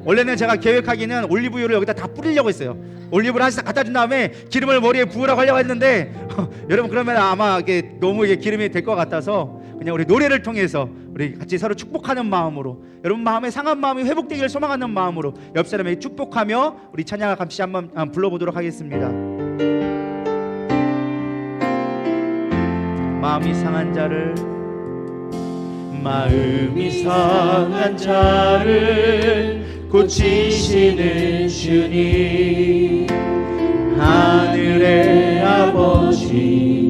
Speaker 1: 원래는 제가 계획하기는 올리브유를 여기다 다 뿌리려고 했어요. 올리브를 하나씩 갖다 준 다음에 기름을 머리에 부으라고 하려고 했는데 여러분, 그러면 아마 이게 너무 기름이 될 것 같아서 그냥 우리 노래를 통해서 우리 같이 서로 축복하는 마음으로, 여러분 마음에 상한 마음이 회복되기를 소망하는 마음으로 옆 사람에게 축복하며 우리 찬양을 같이 한번 불러보도록 하겠습니다. 마음이 상한 자를, 마음이 상한 자를 고치시는 주님, 하늘의 아버지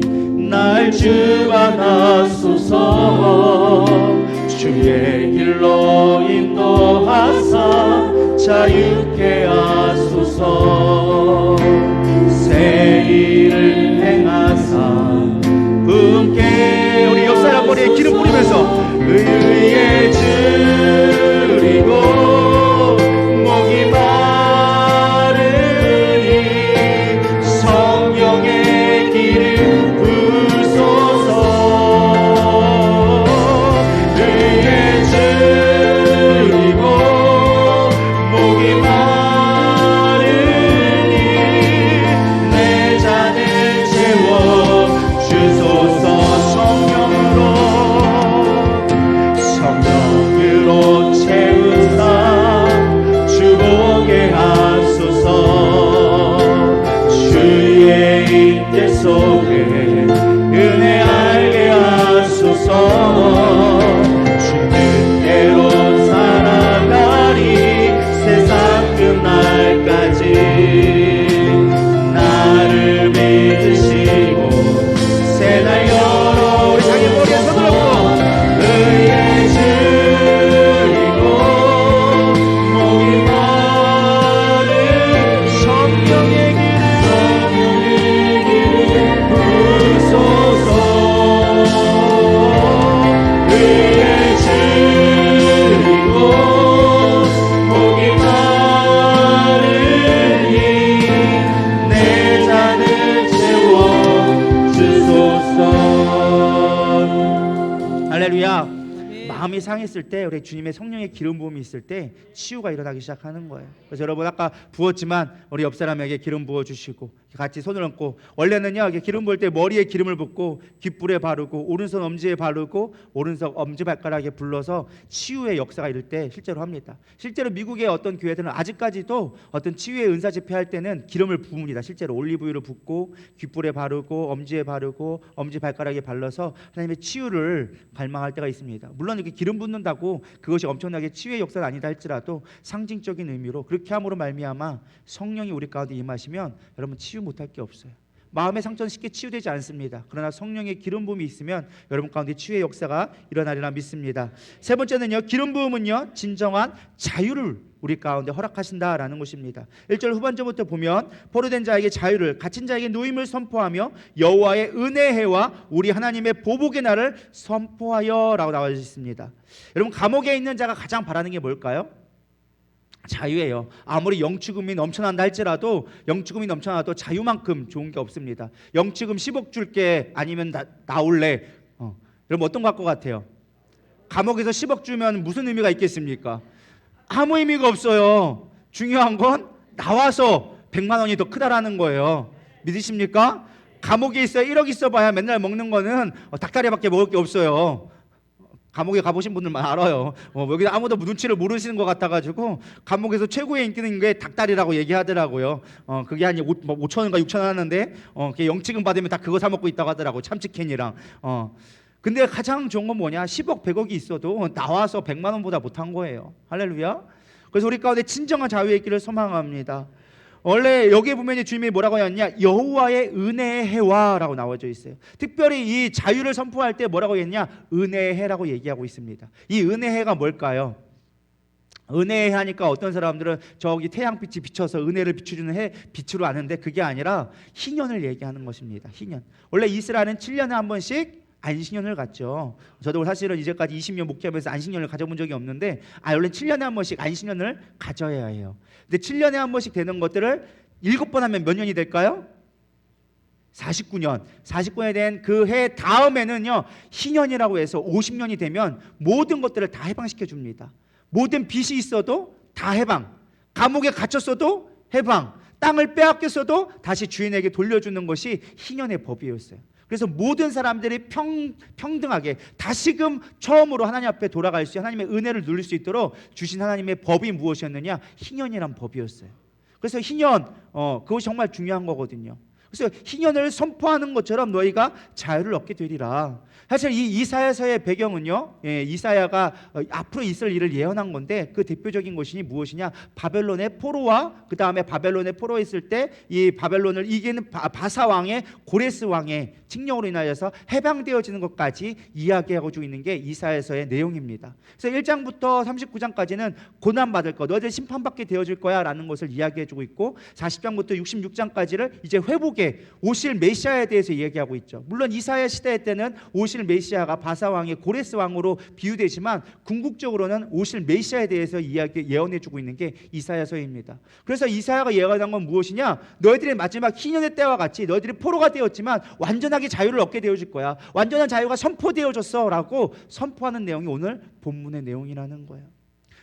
Speaker 1: 날 주관하소서. 주의 길로 인도하사 자유케 하소서. 새 일을 행하사 분께, 우리 옆사람 머리에 기름 뿌리면서 의에 줄이고 목이 마르니 성령의 기름 부으소서. 의에 줄이고 목이 마르니 내 잔을 채워 주소서. 성령으로 채우사 주보게 하소서. 주의 임재 속에 은혜 알게 하소서. 주 뜻대로 살아가리 세상 끝날까지. 나를 믿으시고 새날 열어. 우리 자기 머리에 손을 얹고 의에 줄이고 목이 마른 성령의 기름 부으소서. 의에 줄이고 목이 마르니 내 잔을 채워 주소서. 할렐루야. 마음이 상했을 때, 우리 주님의 성령의 기름 부음이 있을 때 치유가 일어나기 시작하는 거예요. 그래서 여러분, 아까 부었지만 우리 옆 사람에게 기름 부어 주시고 같이 손을 얹고, 원래는요 기름 부을 때 머리에 기름을 붓고 귓불에 바르고 오른손 엄지에 바르고 오른손 엄지 발가락에 불러서 치유의 역사가 이럴 때 실제로 합니다. 실제로 미국의 어떤 교회들은 아직까지도 어떤 치유의 은사 집회할 때는 기름을 부읍니다. 실제로 올리브유를 붓고 귓불에 바르고 엄지에 바르고 엄지 발가락에 발라서 하나님의 치유를 갈망할 때가 있습니다. 물론 이렇게 기름 붓는다고 그것이 엄청나게 치유의 역사는 아니다 할지라도 상징적인 의미로 그렇게 함으로 말미암아 성령이 우리 가운데 임하시면 여러분 치유 못할 게 없어요. 마음의 상처는 쉽게 치유되지 않습니다. 그러나 성령의 기름 부음이 있으면 여러분 가운데 치유의 역사가 일어나리라 믿습니다. 세 번째는요, 기름 부음은요 진정한 자유를 우리 가운데 허락하신다라는 것입니다. 1절 후반절부터 보면 포로된 자에게 자유를, 갇힌 자에게 누임을 선포하며 여호와의 은혜해와 우리 하나님의 보복의 날을 선포하여 라고 나와 있습니다. 여러분, 감옥에 있는 자가 가장 바라는 게 뭘까요? 자유예요. 아무리 영축금이 넘쳐난다 할지라도, 영축금이 넘쳐나도 자유만큼 좋은 게 없습니다. 영축금 10억 줄게, 아니면 나올래. 여러분 어떤 것 같아요? 감옥에서 10억 주면 무슨 의미가 있겠습니까? 아무 의미가 없어요. 중요한 건 나와서 100만 원이 더 크다라는 거예요. 믿으십니까? 감옥에 있어야 1억 있어봐야 맨날 먹는 거는 닭다리밖에 먹을 게 없어요. 감옥에 가보신 분들만 알아요. 여기 아무도 눈치를 모르시는 것 같아가지고 감옥에서 최고의 인기는 게 닭다리라고 얘기하더라고요. 그게 한 5천 원인가 6천 원 하는데 그게 영치금 받으면 다 그거 사 먹고 있다고 하더라고. 참치캔이랑. 근데 가장 좋은 건 뭐냐? 10억 100억이 있어도 나와서 100만 원보다 못한 거예요. 할렐루야. 그래서 우리 가운데 진정한 자유의 길을 소망합니다. 원래 여기에 보면 주님이 뭐라고 했냐? 여호와의 은혜의 해와라고 나와져 있어요. 특별히 이 자유를 선포할 때 뭐라고 했냐? 은혜의 해라고 얘기하고 있습니다. 이 은혜의 해가 뭘까요? 은혜의 해 하니까 어떤 사람들은 저기 태양빛이 비쳐서 은혜를 비춰주는 해 빛으로 아는데 그게 아니라 희년을 얘기하는 것입니다. 희년. 원래 이스라엘은 7년에 한 번씩 안식년을 갖죠. 저도 사실은 이제까지 20년 목회하면서 안식년을 가져본 적이 없는데 원래 7년에 한 번씩 안식년을 가져야 해요. 근데 7년에 한 번씩 되는 것들을 7번 하면 몇 년이 될까요? 49년. 49년이 된 그 해 다음에는요, 희년이라고 해서 50년이 되면 모든 것들을 다 해방시켜 줍니다. 모든 빚이 있어도 다 해방, 감옥에 갇혔어도 해방, 땅을 빼앗겼어도 다시 주인에게 돌려주는 것이 희년의 법이었어요. 그래서 모든 사람들이 평등하게 다시금 처음으로 하나님 앞에 돌아갈 수, 하나님의 은혜를 누릴 수 있도록 주신 하나님의 법이 무엇이었느냐? 희년이란 법이었어요. 그래서 희년, 그것이 정말 중요한 거거든요. 그래서 희년을 선포하는 것처럼 너희가 자유를 얻게 되리라. 사실 이 이사야서의 배경은요, 이사야가 앞으로 있을 일을 예언한 건데 그 대표적인 것이 무엇이냐? 바벨론의 포로와 그 다음에 바벨론의 포로에 있을 때 이 바벨론을 이기는 바사 왕의 고레스 왕의 칙령으로 인하여서 해방되어지는 것까지 이야기하고 있는 게 이사야서의 내용입니다. 그래서 1장부터 39장까지는 고난받을 것, 너희들 심판받게 되어질 거야 라는 것을 이야기해주고 있고 40장부터 66장까지를 이제 회복에 오실 메시아에 대해서 이야기하고 있죠. 물론 이사야 시대 때는 오실 메시아가 바사 왕의 고레스 왕으로 비유되지만 궁극적으로는 오실 메시아에 대해서 예언해주고 있는 게 이사야서입니다. 그래서 이사야가 예언한 건 무엇이냐? 너희들의 마지막 희년의 때와 같이 너희들이 포로가 되었지만 완전하게 자유를 얻게 되어질 거야. 완전한 자유가 선포되어졌어 라고 선포하는 내용이 오늘 본문의 내용이라는 거예요.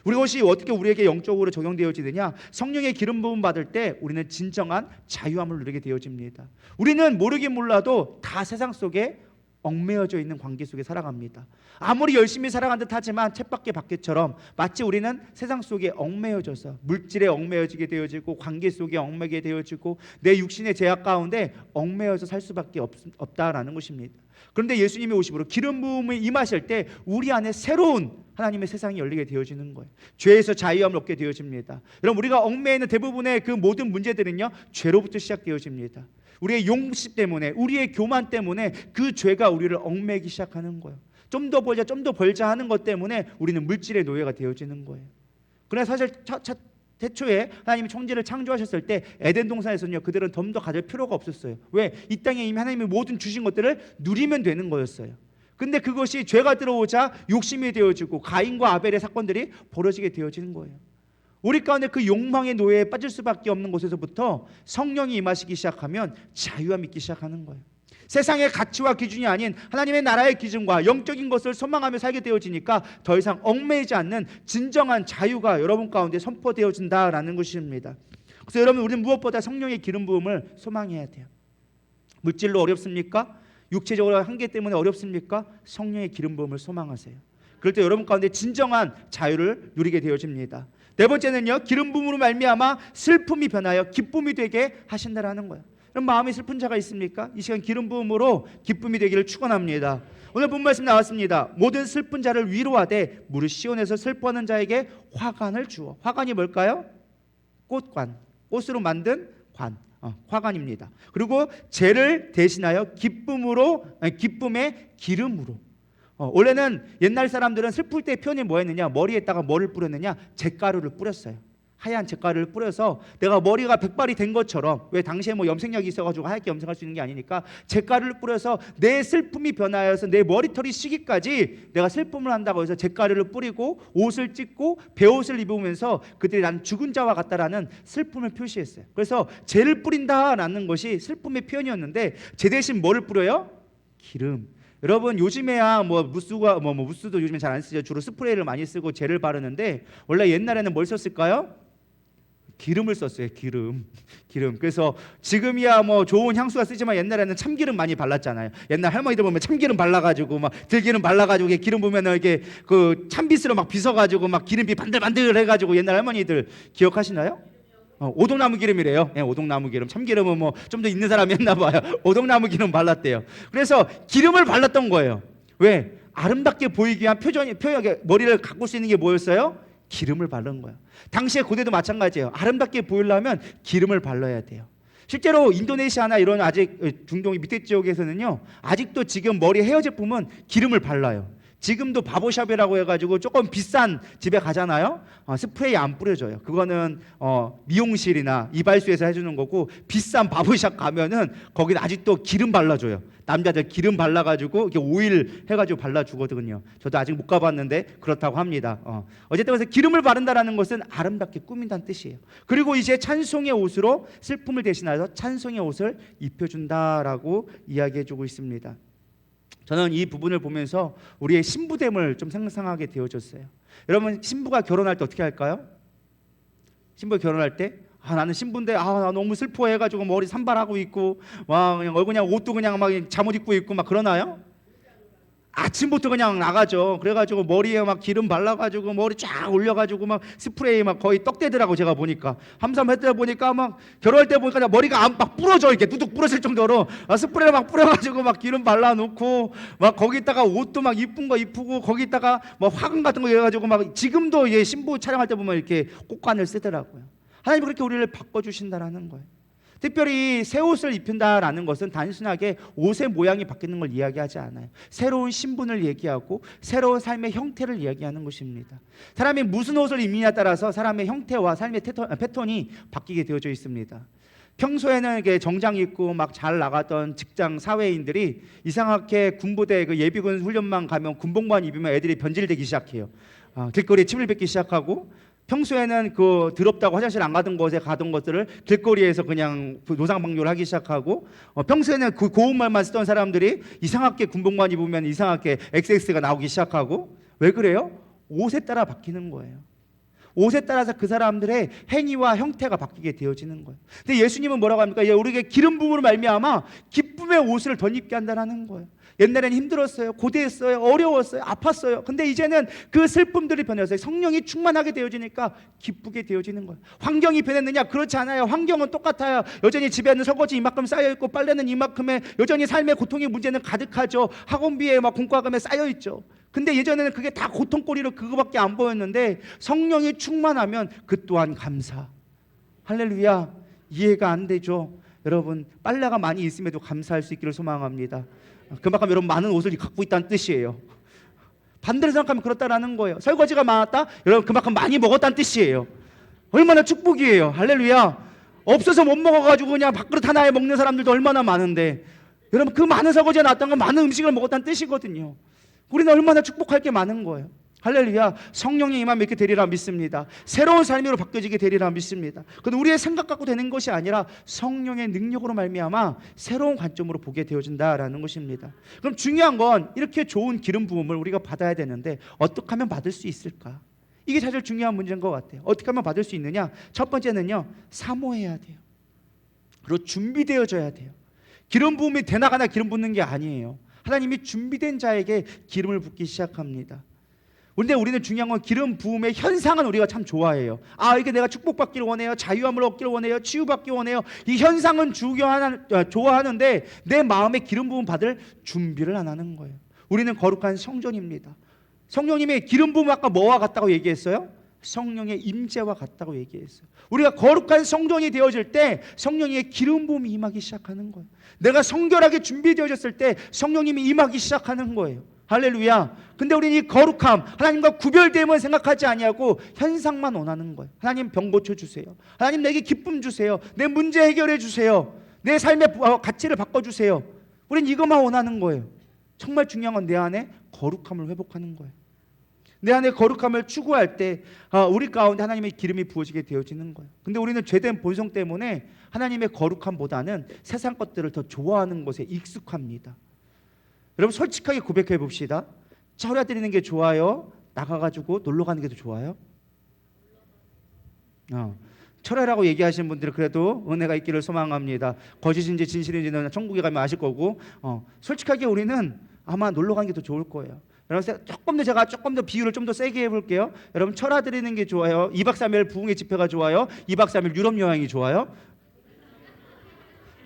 Speaker 1: 이것이 어떻게 우리에게 영적으로 적용되어지느냐? 성령의 기름 부음 받을 때 우리는 진정한 자유함을 누리게 되어집니다. 우리는 모르긴 몰라도 다 세상 속에 얽매여져 있는 관계 속에 살아갑니다. 아무리 열심히 살아간 듯 하지만 쳇바퀴 바퀴처럼 마치 우리는 세상 속에 얽매여져서 물질에 얽매여지게 되어지고 관계 속에 얽매게 되어지고 내 육신의 제약 가운데 얽매여서 살 수밖에 없다라는 것입니다. 그런데 예수님이 오심으로 기름 부음이 임하실 때 우리 안에 새로운 하나님의 세상이 열리게 되어지는 거예요. 죄에서 자유함을 얻게 되어집니다. 여러분, 우리가 얽매여 있는 대부분의 그 모든 문제들은요, 죄로부터 시작되어집니다. 우리의 용심 때문에, 우리의 교만 때문에 그 죄가 우리를 얽매기 시작하는 거예요. 좀 더 벌자 하는 것 때문에 우리는 물질의 노예가 되어지는 거예요. 그러나 사실 태초에 하나님이 천지를 창조하셨을 때 에덴 동산에서는요, 그들은 더 가질 필요가 없었어요. 왜? 이 땅에 이미 하나님이 모든 주신 것들을 누리면 되는 거였어요. 근데 그것이 죄가 들어오자 욕심이 되어지고 가인과 아벨의 사건들이 벌어지게 되어지는 거예요. 우리 가운데 그 욕망의 노예에 빠질 수밖에 없는 곳에서부터 성령이 임하시기 시작하면 자유함이 있기 시작하는 거예요. 세상의 가치와 기준이 아닌 하나님의 나라의 기준과 영적인 것을 소망하며 살게 되어지니까 더 이상 얽매이지 않는 진정한 자유가 여러분 가운데 선포되어진다라는 것입니다. 그래서 여러분, 우리는 무엇보다 성령의 기름 부음을 소망해야 돼요. 물질로 어렵습니까? 육체적으로 한계 때문에 어렵습니까? 성령의 기름 부음을 소망하세요. 그럴 때 여러분 가운데 진정한 자유를 누리게 되어집니다. 네 번째는요, 기름 부음으로 말미암아 슬픔이 변하여 기쁨이 되게 하신다라는 거예요. 그럼 마음이 슬픈 자가 있습니까? 이 시간 기름 부음으로 기쁨이 되기를 축원합니다. 오늘 본 말씀 나왔습니다. 모든 슬픈 자를 위로하되 무릇 시온에서 슬퍼하는 자에게 화관을 주어. 화관이 뭘까요? 꽃관, 꽃으로 만든 관, 화관입니다. 그리고 죄를 대신하여 기쁨의 기름으로. 원래는 옛날 사람들은 슬플 때 표현이 뭐였느냐? 머리에다가 뭐를 뿌렸느냐? 잿가루를 뿌렸어요. 하얀 잿가루를 뿌려서 내가 머리가 백발이 된 것처럼, 왜 당시에 뭐 염색약이 있어가지고 하얗게 염색할 수 있는 게 아니니까 잿가루를 뿌려서 내 슬픔이 변하여서 내 머리털이 쉬기까지 내가 슬픔을 한다고 해서 잿가루를 뿌리고 옷을 찢고 베옷을 입으면서 그들이 난 죽은 자와 같다라는 슬픔을 표시했어요. 그래서 죄를 뿌린다라는 것이 슬픔의 표현이었는데 죄 대신 뭐를 뿌려요? 기름. 여러분, 요즘에야 무스도 요즘에 잘 안 쓰죠. 주로 스프레이를 많이 쓰고 젤을 바르는데 원래 옛날에는 뭘 썼을까요? 기름을 썼어요. 기름. 그래서 지금이야 뭐 좋은 향수가 쓰지만 옛날에는 참기름 많이 발랐잖아요. 옛날 할머니들 보면 참기름 발라가지고 막 들기름 발라가지고 이게 기름 보면은 이렇게 그 참빗으로 막 빗어가지고 막 기름이 반들반들 해가지고 옛날 할머니들 기억하시나요? 오동나무 기름이래요. 예, 오동나무 기름. 참기름은 뭐 좀 더 있는 사람이 했나 봐요. 오동나무 기름 발랐대요. 그래서 기름을 발랐던 거예요. 왜? 아름답게 보이기 위한 표정이 머리를 가꿀 수 있는 게 뭐였어요? 기름을 바른 거예요. 당시에 고대도 마찬가지예요. 아름답게 보이려면 기름을 발라야 돼요. 실제로 인도네시아나 이런 아직 중동 밑에 지역에서는요, 아직도 지금 머리 헤어 제품은 기름을 발라요. 지금도 바보샵이라고 해가지고 조금 비싼 집에 가잖아요. 스프레이 안 뿌려줘요. 그거는 미용실이나 이발소에서 해주는 거고, 비싼 바보샵 가면은 거기는 아직도 기름 발라줘요. 남자들 기름 발라가지고 이렇게 오일 해가지고 발라주거든요. 저도 아직 못 가봤는데 그렇다고 합니다. 어쨌든 그래서 기름을 바른다라는 것은 아름답게 꾸민다는 뜻이에요. 그리고 이제 찬송의 옷으로 슬픔을 대신해서 찬송의 옷을 입혀준다라고 이야기해주고 있습니다. 저는 이 부분을 보면서 우리의 신부됨을 좀 상상하게 되어졌어요. 여러분, 신부가 결혼할 때 어떻게 할까요? 신부가 결혼할 때 나는 신부인데 나 너무 슬퍼해가지고 머리 산발하고 있고 막 그냥 옷도 그냥 막 잠옷 입고 있고 막 그러나요? 아침부터 그냥 나가죠. 그래가지고 머리에 막 기름 발라가지고 머리 쫙 올려가지고 막 스프레이 막 거의 떡대더라고. 제가 보니까 함삼 했다 보니까 막 결혼할 때 보니까 머리가 막 부러져. 이렇게 뚜둑 부러질 정도로 스프레이를 막 뿌려가지고 막 기름 발라놓고 막 거기다가 옷도 막 이쁜 거 입고 거기다가 뭐 화관 같은 거 해가지고 막 지금도 신부 촬영할 때 보면 이렇게 꽃관을 쓰더라고요. 하나님이 그렇게 우리를 바꿔주신다라는 거예요. 특별히 새 옷을 입힌다라는 것은 단순하게 옷의 모양이 바뀌는 걸 이야기하지 않아요. 새로운 신분을 얘기하고 새로운 삶의 형태를 이야기하는 것입니다. 사람이 무슨 옷을 입느냐에 따라서 사람의 형태와 삶의 패턴이 바뀌게 되어져 있습니다. 평소에는 이게 정장 입고 막 잘 나갔던 직장 사회인들이 이상하게 군부대 그 예비군 훈련만 가면 군복만 입으면 애들이 변질되기 시작해요. 길거리에 침을 뱉기 시작하고, 평소에는 그 더럽다고 화장실 안 가던 곳에 가던 것들을 길거리에서 그냥 노상방뇨를 하기 시작하고, 평소에는 그 고운 말만 쓰던 사람들이 이상하게 군복만 입으면 이상하게 XX가 나오기 시작하고. 왜 그래요? 옷에 따라 바뀌는 거예요. 옷에 따라서 그 사람들의 행위와 형태가 바뀌게 되어지는 거예요. 근데 예수님은 뭐라고 합니까? 우리에게 기름 부음으로 말미암아 기쁨의 옷을 덧입게 한다는 거예요. 옛날에는 힘들었어요. 고대했어요. 어려웠어요. 아팠어요. 근데 이제는 그 슬픔들이 변해서 성령이 충만하게 되어지니까 기쁘게 되어지는 거예요. 환경이 변했느냐? 그렇지 않아요. 환경은 똑같아요. 여전히 집에는 설거지 이만큼 쌓여있고 빨래는 이만큼에 여전히 삶의 고통의 문제는 가득하죠. 학원비에 막 공과금에 쌓여있죠. 근데 예전에는 그게 다 고통거리로 그거밖에 안 보였는데 성령이 충만하면 그 또한 감사. 할렐루야. 이해가 안 되죠. 여러분, 빨래가 많이 있음에도 감사할 수 있기를 소망합니다. 그만큼 여러분 많은 옷을 갖고 있다는 뜻이에요. 반대로 생각하면 그렇다라는 거예요. 설거지가 많았다? 여러분 그만큼 많이 먹었다는 뜻이에요. 얼마나 축복이에요. 할렐루야. 없어서 못 먹어가지고 그냥 밥그릇 하나에 먹는 사람들도 얼마나 많은데, 여러분 그 많은 설거지가 나왔던 건 많은 음식을 먹었다는 뜻이거든요. 우리는 얼마나 축복할 게 많은 거예요. 할렐루야. 성령이 임하면 이렇게 되리라 믿습니다. 새로운 삶으로 바뀌어지게 되리라 믿습니다. 그런데 우리의 생각 갖고 되는 것이 아니라 성령의 능력으로 말미암아 새로운 관점으로 보게 되어진다라는 것입니다. 그럼 중요한 건 이렇게 좋은 기름 부음을 우리가 받아야 되는데 어떻게 하면 받을 수 있을까? 이게 사실 중요한 문제인 것 같아요. 어떻게 하면 받을 수 있느냐? 첫 번째는요, 사모해야 돼요. 그리고 준비되어져야 돼요. 기름 부음이 되나가나 기름 붓는 게 아니에요. 하나님이 준비된 자에게 기름을 붓기 시작합니다. 그런데 우리는 중요한 건 기름 부음의 현상은 우리가 참 좋아해요. 이게 내가 축복받기를 원해요. 자유함을 얻기를 원해요. 치유받기 원해요. 이 현상은 좋아하는데 내 마음에 기름 부음 받을 준비를 안 하는 거예요. 우리는 거룩한 성전입니다. 성령님의 기름 부음 아까 뭐와 같다고 얘기했어요? 성령의 임재와 같다고 얘기했어요. 우리가 거룩한 성전이 되어질 때 성령의 기름 부음이 임하기 시작하는 거예요. 내가 성결하게 준비되어졌을 때 성령님이 임하기 시작하는 거예요. 할렐루야. 근데 우리는 이 거룩함, 하나님과 구별됨을 생각하지 아니하고 현상만 원하는 거예요. 하나님 병 고쳐주세요. 하나님 내게 기쁨 주세요. 내 문제 해결해 주세요. 내 삶의 가치를 바꿔주세요. 우리는 이것만 원하는 거예요. 정말 중요한 건 내 안에 거룩함을 회복하는 거예요. 내 안에 거룩함을 추구할 때 우리 가운데 하나님의 기름이 부어지게 되어지는 거예요. 근데 우리는 죄된 본성 때문에 하나님의 거룩함보다는 세상 것들을 더 좋아하는 것에 익숙합니다. 여러분 솔직하게 고백해 봅시다. 철야 드리는 게 좋아요? 나가가지고 놀러 가는 게 더 좋아요? 철회라고 얘기하시는 분들은 그래도 은혜가 있기를 소망합니다. 거짓인지 진실인지는 천국에 가면 아실 거고, 솔직하게 우리는 아마 놀러 가는 게 더 좋을 거예요. 여러분, 제가 조금 더 비유를 좀 더 세게 해볼게요. 여러분, 철화 드리는 게 좋아요? 2박 3일 부흥회 집회가 좋아요? 2박 3일 유럽 여행이 좋아요?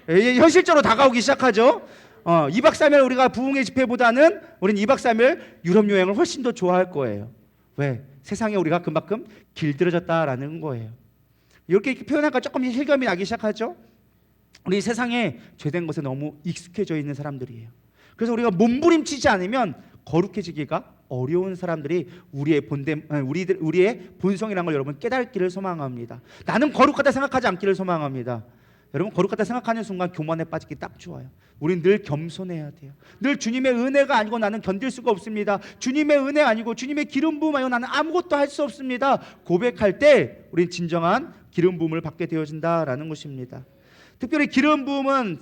Speaker 1: 현실적으로 다가오기 시작하죠. 2박 3일 우리가 부흥회 집회보다는 우리는 2박 3일 유럽 여행을 훨씬 더 좋아할 거예요. 왜? 세상에 우리가 그만큼 길들여졌다라는 거예요. 이렇게 표현하니까 조금 실감이 나기 시작하죠. 우리 세상에 죄된 것에 너무 익숙해져 있는 사람들이에요. 그래서 우리가 몸부림치지 않으면 거룩해지기가 어려운 사람들이 우리의 본성이라는 걸 여러분 깨닫기를 소망합니다. 나는 거룩하다 생각하지 않기를 소망합니다. 여러분, 거룩하다 생각하는 순간 교만에 빠지기 딱 좋아요. 우린 늘 겸손해야 돼요. 늘 주님의 은혜가 아니고 나는 견딜 수가 없습니다. 주님의 은혜 아니고 주님의 기름 부음 아니고 나는 아무것도 할 수 없습니다. 고백할 때 우린 진정한 기름 부음을 받게 되어진다라는 것입니다. 특별히 기름 부음은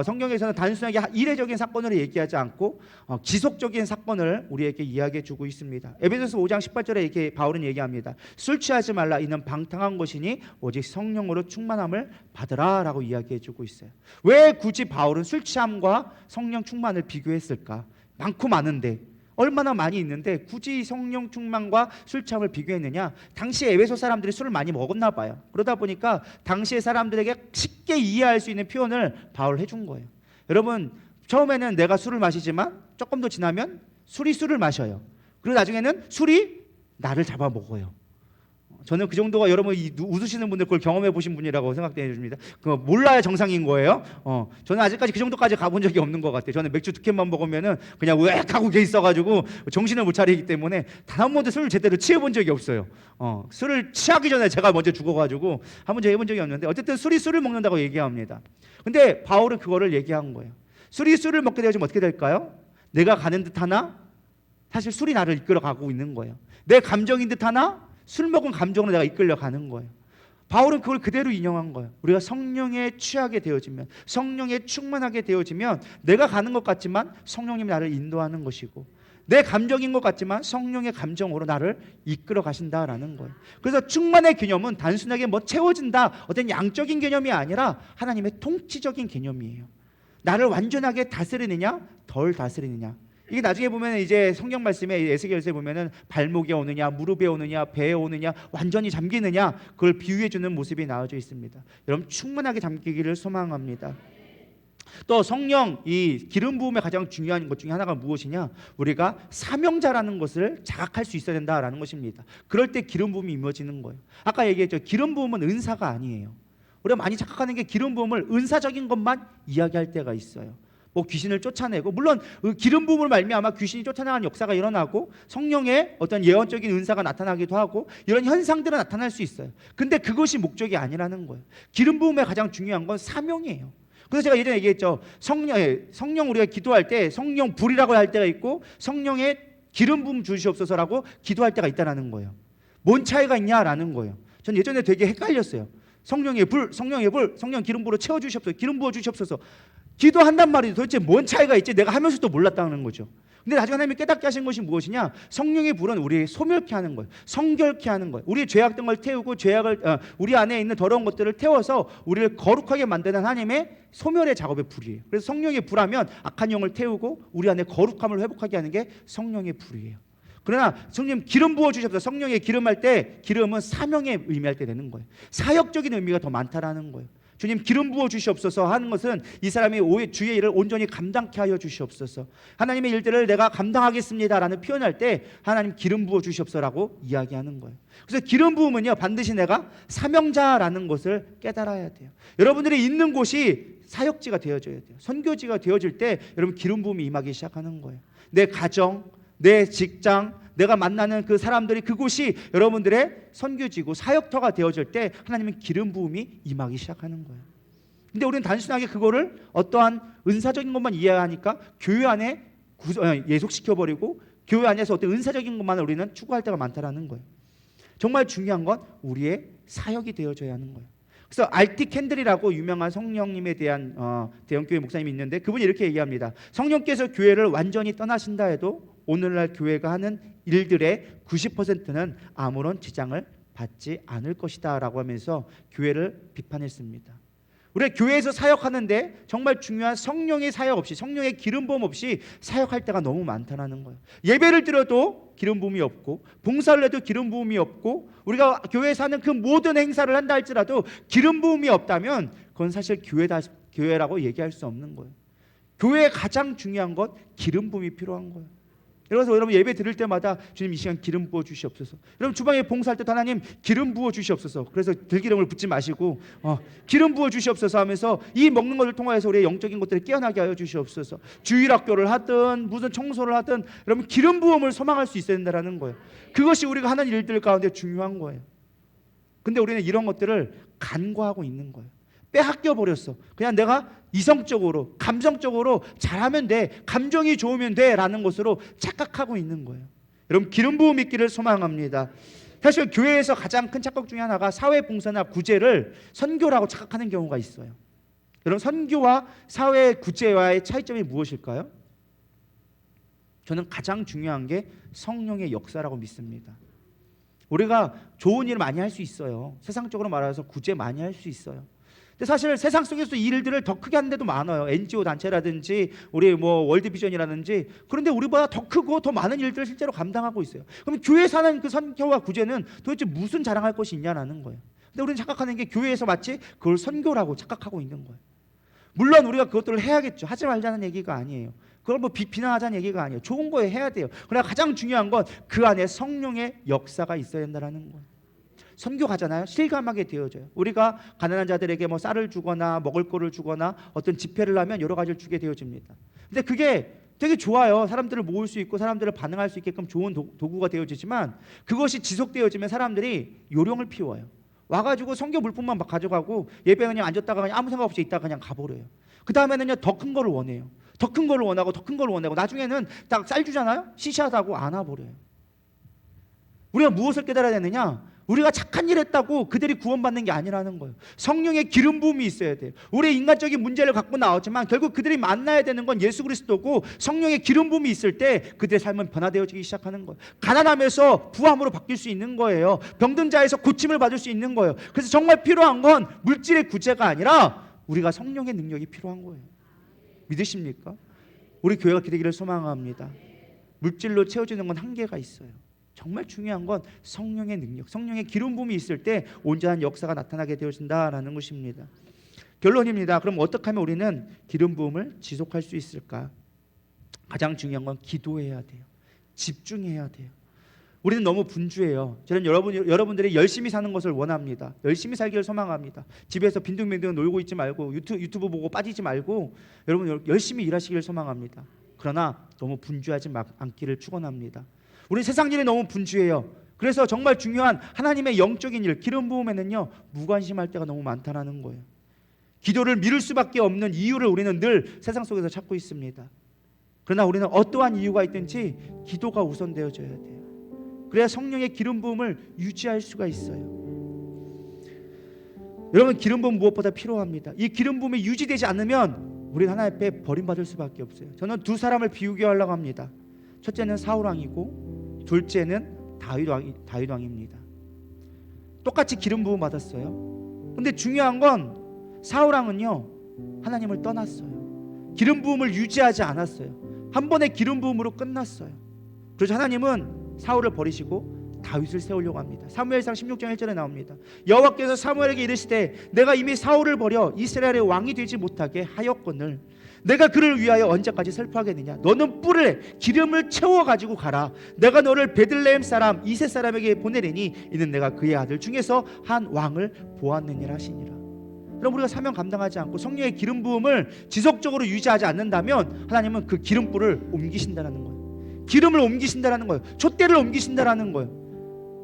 Speaker 1: 성경에서는 단순하게 이례적인 사건을 얘기하지 않고 지속적인 사건을 우리에게 이야기해 주고 있습니다. 에베소서 5장 18절에 이렇게 바울은 얘기합니다. 술 취하지 말라. 이는 방탕한 것이니 오직 성령으로 충만함을 받으라 라고 이야기해 주고 있어요. 왜 굳이 바울은 술 취함과 성령 충만을 비교했을까? 많고 많은데, 얼마나 많이 있는데 굳이 성령 충만과 술 취함을 비교했느냐? 당시 에베소 사람들이 술을 많이 먹었나 봐요. 그러다 보니까 당시의 사람들에게 쉽게 이해할 수 있는 표현을 바울 해준 거예요. 여러분, 처음에는 내가 술을 마시지만 조금 더 지나면 술이 술을 마셔요. 그리고 나중에는 술이 나를 잡아먹어요. 저는 그 정도가, 여러분 웃으시는 분들 그걸 경험해 보신 분이라고 생각됩니다. 그거 몰라야 정상인 거예요. 저는 아직까지 그 정도까지 가본 적이 없는 것 같아요. 저는 맥주 두 캔만 먹으면은 그냥 우액 하고 개 있어가지고 정신을 못 차리기 때문에 단 한 번도 술을 제대로 취해본 적이 없어요. 술을 취하기 전에 제가 먼저 죽어가지고 한 번도 해본 적이 없는데, 어쨌든 술이 술을 먹는다고 얘기합니다. 근데 바울은 그거를 얘기한 거예요. 술이 술을 먹게 되어지면 어떻게 될까요? 내가 가는 듯 하나 사실 술이 나를 이끌어 가고 있는 거예요. 내 감정인 듯 하나 술 먹은 감정으로 내가 이끌려 가는 거예요. 바울은 그걸 그대로 인용한 거예요. 우리가 성령에 취하게 되어지면, 성령에 충만하게 되어지면 내가 가는 것 같지만 성령님이 나를 인도하는 것이고, 내 감정인 것 같지만 성령의 감정으로 나를 이끌어 가신다라는 거예요. 그래서 충만의 개념은 단순하게 뭐 채워진다, 어떤 양적인 개념이 아니라 하나님의 통치적인 개념이에요. 나를 완전하게 다스리느냐 덜 다스리느냐. 이게 나중에 보면 이제 성경 말씀에 에스겔서에 보면은 발목에 오느냐, 무릎에 오느냐, 배에 오느냐, 완전히 잠기느냐, 그걸 비유해 주는 모습이 나와져 있습니다. 여러분, 충만하게 잠기기를 소망합니다. 또 성령, 이 기름 부음의 가장 중요한 것 중에 하나가 무엇이냐? 우리가 사명자라는 것을 자각할 수 있어야 된다라는 것입니다. 그럴 때 기름 부음이 임해지는 거예요. 아까 얘기했죠. 기름 부음은 은사가 아니에요. 우리가 많이 착각하는 게 기름 부음을 은사적인 것만 이야기할 때가 있어요. 뭐 귀신을 쫓아내고, 물론 기름 부음을 말미암아 귀신이 쫓아나가는 역사가 일어나고 성령의 어떤 예언적인 은사가 나타나기도 하고 이런 현상들은 나타날 수 있어요. 근데 그것이 목적이 아니라는 거예요. 기름 부음의 가장 중요한 건 사명이에요. 그래서 제가 예전에 얘기했죠. 성령 우리가 기도할 때 성령 불이라고 할 때가 있고 성령의 기름 부음 주시옵소서라고 기도할 때가 있다라는 거예요. 뭔 차이가 있냐라는 거예요. 전 예전에 되게 헷갈렸어요. 성령의 불, 성령 기름 부으로 채워 주시옵소서, 기름 부어 주시옵소서. 기도한단 말이죠. 도대체 뭔 차이가 있지? 내가 하면서도 몰랐다는 거죠. 근데 나중에 하나님이 깨닫게 하신 것이 무엇이냐? 성령의 불은 우리 소멸케 하는 거예요. 성결케 하는 거예요. 우리의 죄악된 걸 태우고 우리 안에 있는 더러운 것들을 태워서 우리를 거룩하게 만드는 하나님의 소멸의 작업의 불이에요. 그래서 성령의 불하면 악한 영을 태우고 우리 안에 거룩함을 회복하게 하는 게 성령의 불이에요. 그러나 성령 기름 부어 주셔서 성령의 기름할 때 기름은 사명의 의미할 때 되는 거예요. 사역적인 의미가 더 많다라는 거예요. 주님 기름 부어 주시옵소서 하는 것은 이 사람이 주의 일을 온전히 감당케 하여 주시옵소서. 하나님의 일들을 내가 감당하겠습니다라는 표현할 때 하나님 기름 부어 주시옵소서라고 이야기하는 거예요. 그래서 기름 부음은요 반드시 내가 사명자라는 것을 깨달아야 돼요. 여러분들이 있는 곳이 사역지가 되어져야 돼요. 선교지가 되어질 때 여러분 기름 부음이 임하기 시작하는 거예요. 내 가정, 내 직장, 내가 만나는 그 사람들이 그곳이 여러분들의 선교지고 사역터가 되어질 때 하나님은 기름 부음이 임하기 시작하는 거예요. 근데 우리는 단순하게 그거를 어떠한 은사적인 것만 이해하니까 교회 안에 예속시켜버리고 교회 안에서 어떤 은사적인 것만 우리는 추구할 때가 많다라는 거예요. 정말 중요한 건 우리의 사역이 되어져야 하는 거예요. 그래서 알티 캔들이라고 유명한 성령님에 대한 대형교회 목사님이 있는데 그분이 이렇게 얘기합니다. 성령께서 교회를 완전히 떠나신다 해도 오늘날 교회가 하는 일들의 90%는 아무런 지장을 받지 않을 것이다 라고 하면서 교회를 비판했습니다. 우리가 교회에서 사역하는데 정말 중요한 성령의 사역 없이, 성령의 기름 부음 없이 사역할 때가 너무 많다는 거예요. 예배를 드려도 기름 부음이 없고, 봉사를 해도 기름 부음이 없고, 우리가 교회에서 하는 그 모든 행사를 한다 할지라도 기름 부음이 없다면 그건 사실 교회라고 얘기할 수 없는 거예요. 교회에 가장 중요한 것, 기름 부음이 필요한 거예요. 그래서 여러분 예배 드릴 때마다 주님 이 시간 기름 부어 주시옵소서. 여러분 주방에 봉사할 때도 하나님 기름 부어 주시옵소서. 그래서 들기름을 붓지 마시고 기름 부어 주시옵소서 하면서 이 먹는 것을 통하여서 우리의 영적인 것들을 깨어나게 하여 주시옵소서. 주일학교를 하든 무슨 청소를 하든 여러분 기름 부음을 소망할 수 있어야 된다는 거예요. 그것이 우리가 하는 일들 가운데 중요한 거예요. 근데 우리는 이런 것들을 간과하고 있는 거예요. 빼앗겨 버렸어. 그냥 내가 이성적으로, 감정적으로 잘하면 돼, 감정이 좋으면 돼 라는 것으로 착각하고 있는 거예요. 여러분 기름 부음 있기를 소망합니다. 사실 교회에서 가장 큰 착각 중에 하나가 사회봉사나 구제를 선교라고 착각하는 경우가 있어요. 여러분 선교와 사회 구제와의 차이점이 무엇일까요? 저는 가장 중요한 게 성령의 역사라고 믿습니다. 우리가 좋은 일을 많이 할 수 있어요. 세상적으로 말해서 구제 많이 할 수 있어요. 근데 사실 세상 속에서 이 일들을 더 크게 하는 데도 많아요. NGO 단체라든지 우리 월드비전이라든지. 그런데 우리보다 더 크고 더 많은 일들을 실제로 감당하고 있어요. 그럼 교회에서 하는 그 선교와 구제는 도대체 무슨 자랑할 것이 있냐라는 거예요. 근데 우리는 착각하는 게 교회에서 마치 그걸 선교라고 착각하고 있는 거예요. 물론 우리가 그것들을 해야겠죠. 하지 말자는 얘기가 아니에요. 그걸 비난하자는 얘기가 아니에요. 좋은 거에 해야 돼요. 그러나 가장 중요한 건 그 안에 성령의 역사가 있어야 된다는 거예요. 선교 가잖아요. 실감하게 되어져요. 우리가 가난한 자들에게 쌀을 주거나 먹을 거를 주거나 어떤 집회를 하면 여러 가지를 주게 되어집니다. 근데 그게 되게 좋아요. 사람들을 모을 수 있고 사람들을 반응할 수 있게끔 좋은 도구가 되어지지만 그것이 지속되어지면 사람들이 요령을 피워요. 와가지고 선교 물품만 막 가져가고 예배 그냥 앉았다가 그냥 아무 생각 없이 있다가 그냥 가버려요. 그 다음에는요 더 큰 거를 원해요. 더 큰 거를 원하고 더 큰 거를 원하고 나중에는 딱 쌀 주잖아요. 시시하다고 안아버려요. 우리가 무엇을 깨달아야 되느냐? 우리가 착한 일 했다고 그들이 구원받는 게 아니라는 거예요. 성령의 기름 부음이 있어야 돼요. 우리의 인간적인 문제를 갖고 나왔지만 결국 그들이 만나야 되는 건 예수 그리스도고 성령의 기름 부음이 있을 때 그들의 삶은 변화되어지기 시작하는 거예요. 가난하면서 부함으로 바뀔 수 있는 거예요. 병든 자에서 고침을 받을 수 있는 거예요. 그래서 정말 필요한 건 물질의 구제가 아니라 우리가 성령의 능력이 필요한 거예요. 믿으십니까? 우리 교회가 기대기를 소망합니다. 물질로 채워지는 건 한계가 있어요. 정말 중요한 건 성령의 능력, 성령의 기름 부음이 있을 때 온전한 역사가 나타나게 되어진다라는 것입니다. 결론입니다. 그럼 어떻게 하면 우리는 기름 부음을 지속할 수 있을까? 가장 중요한 건 기도해야 돼요. 집중해야 돼요. 우리는 너무 분주해요. 저는 여러분들이 열심히 사는 것을 원합니다. 열심히 살기를 소망합니다. 집에서 빈둥빈둥 놀고 있지 말고 유튜브 보고 빠지지 말고 여러분 열심히 일하시기를 소망합니다. 그러나 너무 분주하지 않기를 축원합니다. 우리 세상 일이 너무 분주해요. 그래서 정말 중요한 하나님의 영적인 일, 기름 부음에는요 무관심할 때가 너무 많다는 거예요. 기도를 미룰 수밖에 없는 이유를 우리는 늘 세상 속에서 찾고 있습니다. 그러나 우리는 어떠한 이유가 있든지 기도가 우선되어져야 돼요. 그래야 성령의 기름 부음을 유지할 수가 있어요. 여러분 기름 부음 무엇보다 필요합니다. 이 기름 부음이 유지되지 않으면 우리는 하나님 앞에 버림받을 수밖에 없어요. 저는 두 사람을 비유게 하려고 합니다. 첫째는 사울 왕이고 둘째는 다윗 왕입니다. 똑같이 기름 부음 받았어요. 근데 중요한 건 사울 왕은요 하나님을 떠났어요. 기름 부음을 유지하지 않았어요. 한 번의 기름 부음으로 끝났어요. 그래서 하나님은 사울을 버리시고 다윗을 세우려고 합니다. 사무엘상 16장 1절에 나옵니다. 여호와께서 사무엘에게 이르시되 내가 이미 사울을 버려 이스라엘의 왕이 되지 못하게 하였거늘 내가 그를 위하여 언제까지 슬퍼하겠느냐. 너는 뿔에 기름을 채워가지고 가라. 내가 너를 베들레헴 사람 이세 사람에게 보내리니 이는 내가 그의 아들 중에서 한 왕을 보았느니라 하시니라. 그럼 우리가 사명 감당하지 않고 성령의 기름 부음을 지속적으로 유지하지 않는다면 하나님은 그 기름불을 옮기신다는 거예요. 기름을 옮기신다는 거예요. 촛대를 옮기신다는 거예요.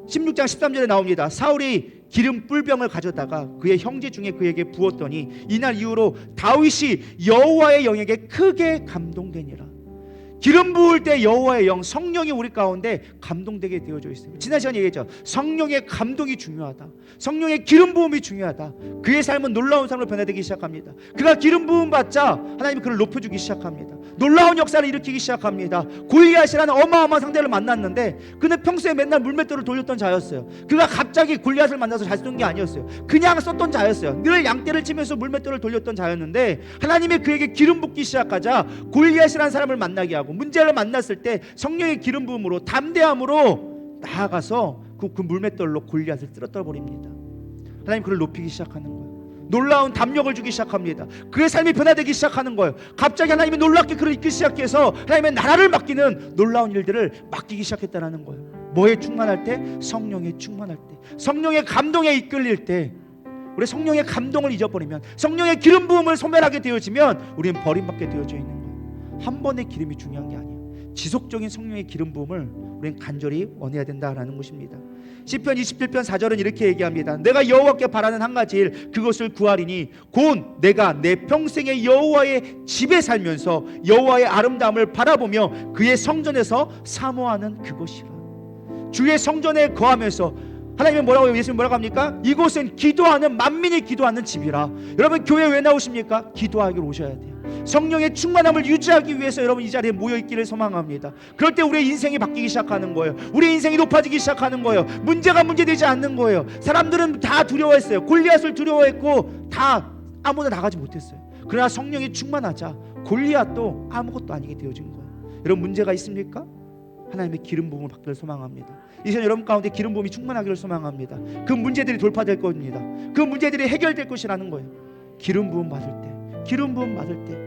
Speaker 1: 16장 13절에 나옵니다. 사울이 기름 뿔병을 가져다가 그의 형제 중에 그에게 부었더니 이날 이후로 다윗이 여호와의 영에게 크게 감동되니라. 기름 부을 때 여호와의 영 성령이 우리 가운데 감동되게 되어져 있어요. 지난 시간에 얘기했죠. 성령의 감동이 중요하다. 성령의 기름 부음이 중요하다. 그의 삶은 놀라운 삶으로 변화되기 시작합니다. 그가 기름 부음 받자 하나님이 그를 높여주기 시작합니다. 놀라운 역사를 일으키기 시작합니다. 골리앗이라는 어마어마한 상대를 만났는데 그는 평소에 맨날 물맷돌을 돌렸던 자였어요. 그가 갑자기 골리앗을 만나서 잘 쏜 게 아니었어요. 그냥 썼던 자였어요. 늘 양떼를 치면서 물맷돌을 돌렸던 자였는데 하나님이 그에게 기름 붓기 시작하자 골리앗이라는 사람을 만나게 하고 문제를 만났을 때 성령의 기름 부음으로 담대함으로 나아가서 그 물맷돌로 골리앗을 쓸어떨어 버립니다. 하나님 그를 높이기 시작하는 거예요. 놀라운 담력을 주기 시작합니다. 그의 삶이 변화되기 시작하는 거예요. 갑자기 하나님이 놀랍게 그를 이끌기 시작해서 하나님의 나라를 맡기는 놀라운 일들을 맡기기 시작했다는 거예요. 뭐에 충만할 때? 성령에 충만할 때, 성령의 감동에 이끌릴 때. 우리 성령의 감동을 잊어버리면, 성령의 기름 부음을 소멸하게 되어지면 우리는 버림받게 되어져 있는 거예요. 한 번의 기름이 중요한 게 아니에요. 지속적인 성령의 기름 부음을 우리는 간절히 원해야 된다라는 것입니다. 시편 27편 4절은 이렇게 얘기합니다. 내가 여호와께 바라는 한 가지 일, 그것을 구하리니 곧 내가 내 평생에 여호와의 집에 살면서 여호와의 아름다움을 바라보며 그의 성전에서 사모하는 그것이라. 주의 성전에 거하면서 하나님은 뭐라고, 예수님 뭐라고 합니까? 이곳은 기도하는, 만민이 기도하는 집이라. 여러분 교회 왜 나오십니까? 기도하기로 오셔야 돼요. 성령의 충만함을 유지하기 위해서 여러분 이 자리에 모여있기를 소망합니다. 그럴 때 우리의 인생이 바뀌기 시작하는 거예요. 우리의 인생이 높아지기 시작하는 거예요. 문제가 문제되지 않는 거예요. 사람들은 다 두려워했어요. 골리앗을 두려워했고 다 아무나 나가지 못했어요. 그러나 성령이 충만하자 골리앗도 아무것도 아니게 되어진 거예요. 여러분 문제가 있습니까? 하나님의 기름 부음을 받기를 소망합니다. 이 시간 여러분 가운데 기름 부음이 충만하기를 소망합니다. 그 문제들이 돌파될 겁니다. 그 문제들이 해결될 것이라는 거예요. 기름 부음 받을 때, 기름 부음 받을 때.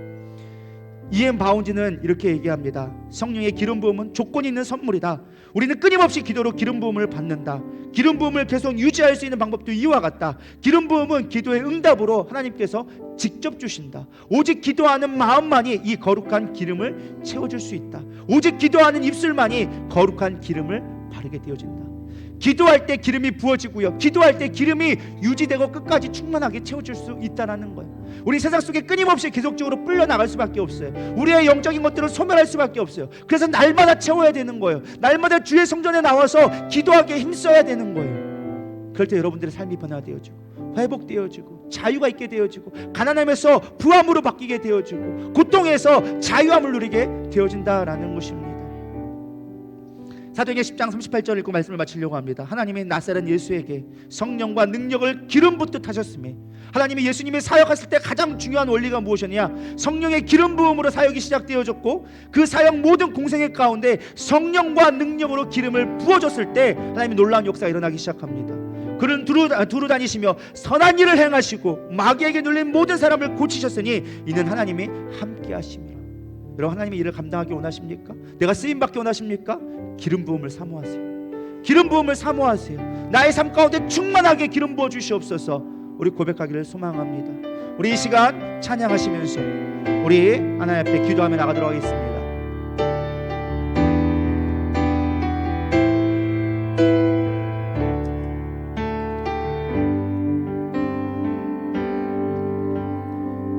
Speaker 1: 이엠 바운지는 이렇게 얘기합니다. 성령의 기름 부음은 조건이 있는 선물이다. 우리는 끊임없이 기도로 기름 부음을 받는다. 기름 부음을 계속 유지할 수 있는 방법도 이와 같다. 기름 부음은 기도의 응답으로 하나님께서 직접 주신다. 오직 기도하는 마음만이 이 거룩한 기름을 채워줄 수 있다. 오직 기도하는 입술만이 거룩한 기름을 바르게 되어진다. 기도할 때 기름이 부어지고요, 기도할 때 기름이 유지되고 끝까지 충만하게 채워줄 수 있다는 거예요. 우리 세상 속에 끊임없이 계속적으로 불려나갈 수밖에 없어요. 우리의 영적인 것들을 소멸할 수밖에 없어요. 그래서 날마다 채워야 되는 거예요. 날마다 주의 성전에 나와서 기도하기에 힘써야 되는 거예요. 그럴 때 여러분들의 삶이 변화되어지고 회복되어지고 자유가 있게 되어지고 가난함에서 부함으로 바뀌게 되어지고 고통에서 자유함을 누리게 되어진다라는 것입니다. 사도행전 10장 38절 읽고 말씀을 마치려고 합니다. 하나님이 나사렛 예수에게 성령과 능력을 기름 붓듯 하셨으며, 하나님이 예수님이 사역하실 때 가장 중요한 원리가 무엇이냐? 성령의 기름 부음으로 사역이 시작되어졌고 그 사역 모든 공생의 가운데 성령과 능력으로 기름을 부어줬을 때 하나님이 놀라운 역사가 일어나기 시작합니다. 그는 두루 다니시며 선한 일을 행하시고 마귀에게 눌린 모든 사람을 고치셨으니 이는 하나님이 함께 하심이라. 여러분 하나님의 일을 감당하기 원하십니까? 내가 쓰임받기 원하십니까? 기름 부음을 사모하세요. 기름 부음을 사모하세요. 나의 삶 가운데 충만하게 기름 부어 주시옵소서. 우리 고백하기를 소망합니다. 우리 이 시간 찬양하시면서 우리 하나님 앞에 기도하며 나가도록 하겠습니다.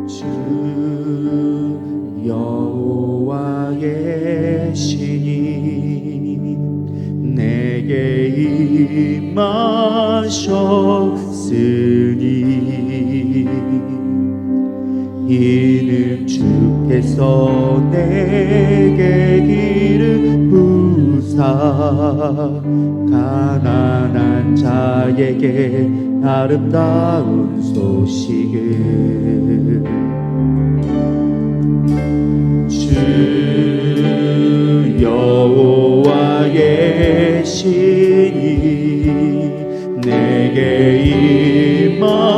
Speaker 2: 주 여호와의 신이 내게 임하셨으니 이는 주께서 내게 기름 부사 가난한 자에게 아름다운 소식을 주 여호와의 신이 내게 임하셨으니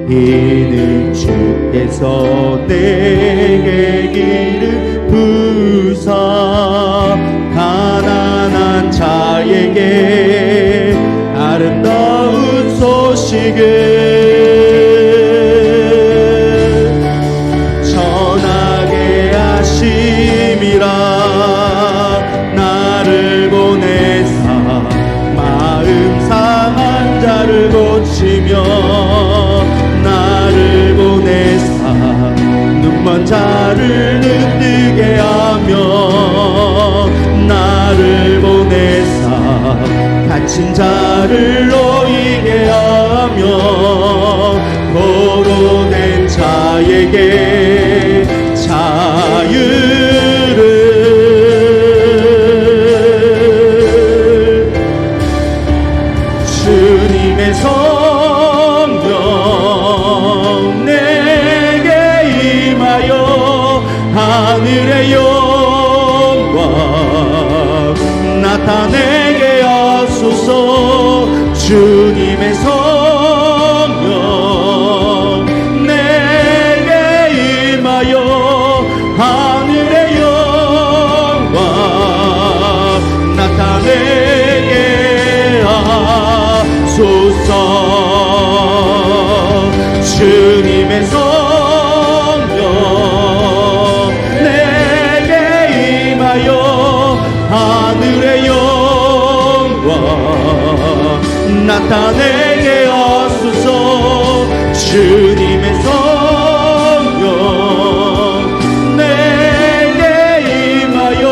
Speaker 2: 이는 주께서 내게 기름 부사 가난한 자에게 아름다운 소식을 전하게 하심이라. 나를 보내사 마음 상한 자를 고치며 나를 보내사
Speaker 1: 나를 눈뜨게 하며 나를 보내사 갇힌 자를 놓이게 하며 포로된 자에게 자유를 주님의 성령 내게 임하여 하늘의 영광 나타내게 하소서. 주님의 성령 내게 임하여 하늘의 영광 나타내게 하소서. 주님의 성령 내게 임하여 하늘의 영광 나타내게 하소서. 주님의 성령 내게 임하여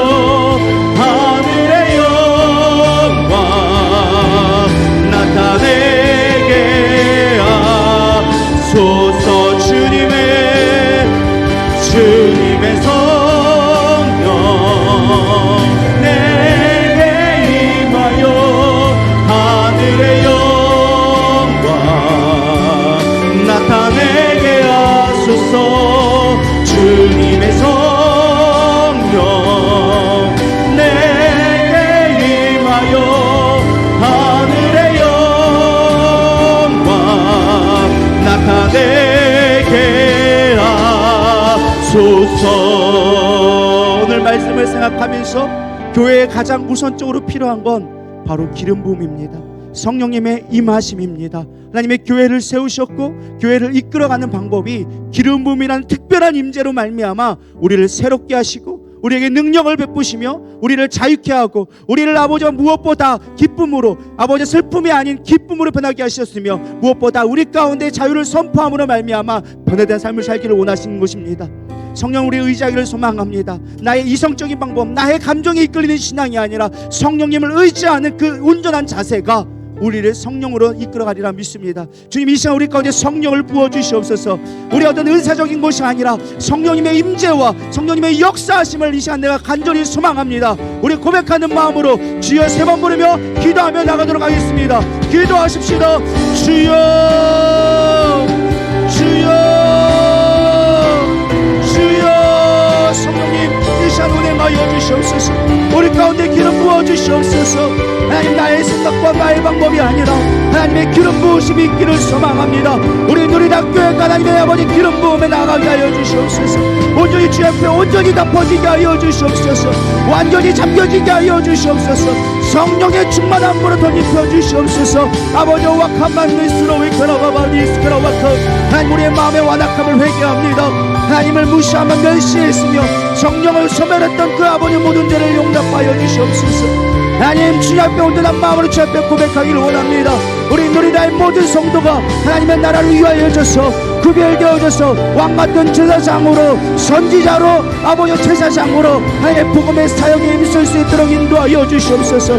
Speaker 1: 하늘의 영광 나타내게 하소서. 주님의 성령 내게 임하여 하늘의 영광 나타내게 하소서. 주님의 성령 내게 임하여 하늘의 영광 나타내게 하소서. 오늘 말씀을 생각하면서 교회에 가장 우선적으로 필요한 건 바로 기름 부음입니다. 성령님의 임하심입니다. 하나님의 교회를 세우셨고 교회를 이끌어가는 방법이 기름 부음이라는 특별한 임재로 말미암아 우리를 새롭게 하시고 우리에게 능력을 베푸시며 우리를 자유케 하고 우리를 아버지와 무엇보다 기쁨으로, 아버지 슬픔이 아닌 기쁨으로 변하게 하셨으며 무엇보다 우리 가운데 자유를 선포함으로 말미암아 변화된 삶을 살기를 원하시는 것입니다. 성령 우리의 의지하기를 소망합니다. 나의 이성적인 방법, 나의 감정에 이끌리는 신앙이 아니라 성령님을 의지하는 그 온전한 자세가 우리를 성령으로 이끌어가리라 믿습니다. 주님, 이 시간 우리 가운데 성령을 부어주시옵소서. 우리 어떤 은사적인 것이 아니라 성령님의 임재와 성령님의 역사하심을 이 시간 내가 간절히 소망합니다. 우리 고백하는 마음으로 주여 3번 부르며 기도하며 나가도록 하겠습니다. 기도하십시다. 주여, 주여, 주여. 성령님 이 시간 운행하여 주시옵소서. 우리 가운데 기름 부어 주시옵소서. 하나님, 나의 생각과 나의 방법이 아니라 하나님의 기름 부으심이 있기를 소망합니다. 우리 누리당교회가 하나님의 아버지 기름 부음에 나가게 하여 주시옵소서. 온전히 주 앞에 온전히 다 퍼지게 하여 주시옵소서. 완전히 잠겨지게 하여 주시옵소서. 성령의 충만함으로 덧입혀 주시옵소서. 아버지와 간만의 스러위 그라바바니 스크라바터. 하나님, 우리의 마음의 완악함을 회개합니다. 하나님을 무시하며 멸시했으며 성령을 소멸했던 그 아버지 모든 죄를 용납하여 주시옵소서. 하나님, 주님 앞에 온전한 마음으로 주 앞에 고백하기를 원합니다. 우리 누리다의 모든 성도가 하나님의 나라를 위하여져서 구별되어져서 왕같은 제사장으로, 선지자로, 아버지 제사장으로 하나님의 복음의 사역에 임할 수 있도록 인도하여 주시옵소서.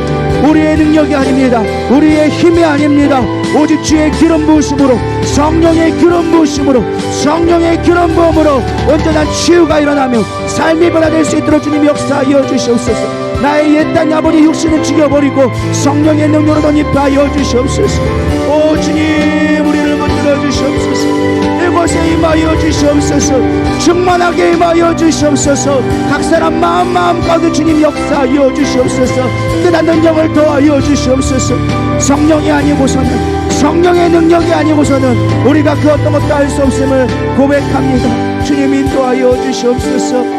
Speaker 1: 우리의 능력이 아닙니다. 우리의 힘이 아닙니다. 오직 주의 기름 부으심으로, 성령의 기름 부으심으로, 성령의 기름 부음으로 온전한 치유가 일어나며 삶이 변화될 수 있도록 주님 역사하여 주시옵소서. 나의 옛땅 아버지 육신을 죽여버리고 성령의 능력으로 덧입하여 주시옵소서. 오 주님, 우리를 붙들어 주시옵소서. 이곳에 임하여 주시옵소서. 충만하게 임하여 주시옵소서. 각 사람 마음 가운데 주님 역사하여 주시옵소서. 끝난 영을 더하여 주시옵소서. 성령이 아니고서는, 성령의 능력이 아니고서는 우리가 그 어떤 것도 할 수 없음을 고백합니다. 주님 인도하여 주시옵소서.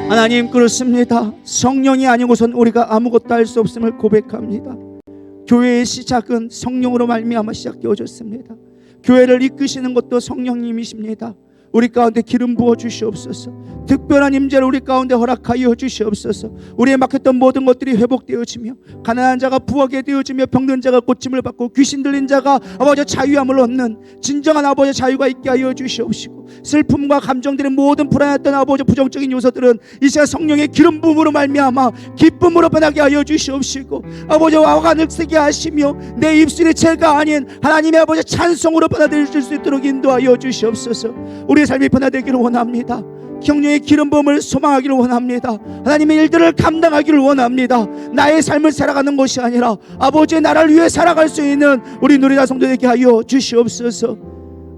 Speaker 1: 하나님, 그렇습니다. 성령이 아니고선 우리가 아무것도 할 수 없음을 고백합니다. 교회의 시작은 성령으로 말미암아 시작되어졌습니다. 교회를 이끄시는 것도 성령님이십니다.
Speaker 3: 우리 가운데 기름 부어 주시옵소서. 특별한 임재를 우리 가운데 허락하여 주시옵소서. 우리의 막혔던 모든 것들이 회복되어지며 가난한 자가 부하게 되어지며 병든 자가 고침을 받고 귀신 들린 자가 아버지 자유함을 얻는 진정한 아버지 자유가 있게 하여 주시옵시고, 슬픔과 감정들의 모든 불안했던 아버지 부정적인 요소들은 이 시간 성령의 기름 부음으로 말미암아 기쁨으로 변하게 하여 주시옵시고, 아버지 화가 늑세게 하시며 내 입술의 죄가 아닌 하나님의 아버지 찬송으로 받아들일 수 있도록 인도하여 주시옵소서. 우리의 삶이 변화되기를 원합니다. 성령의 기름 부음을 소망하기를 원합니다. 하나님의 일들을 감당하기를 원합니다. 나의 삶을 살아가는 것이 아니라 아버지의 나라를 위해 살아갈 수 있는 우리 누리다 성도되게 하여 주시옵소서.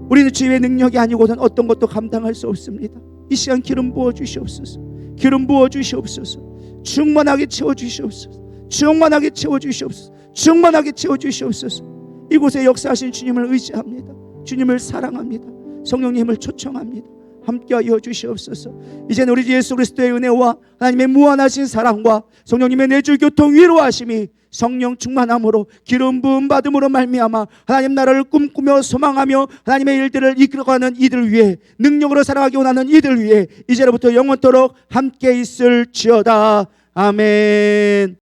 Speaker 3: 우리는 주의 능력이 아니고는 어떤 것도 감당할 수 없습니다. 이 시간 기름 부어 주시옵소서. 기름 부어 주시옵소서. 충만하게 채워 주시옵소서. 충만하게 채워 주시옵소서. 충만하게 채워 주시옵소서. 이곳에 역사하신 주님을 의지합니다. 주님을 사랑합니다. 성령님을 초청합니다. 함께하여 주시옵소서. 이제는 우리 주 예수 그리스도의 은혜와 하나님의 무한하신 사랑과 성령님의 내주 교통 위로하심이 성령 충만함으로 기름 부음 받음으로 말미암아 하나님 나라를 꿈꾸며 소망하며 하나님의 일들을 이끌어가는 이들 위해, 능력으로 살아가기 원하는 이들 위해 이제로부터 영원토록 함께 있을지어다. 아멘.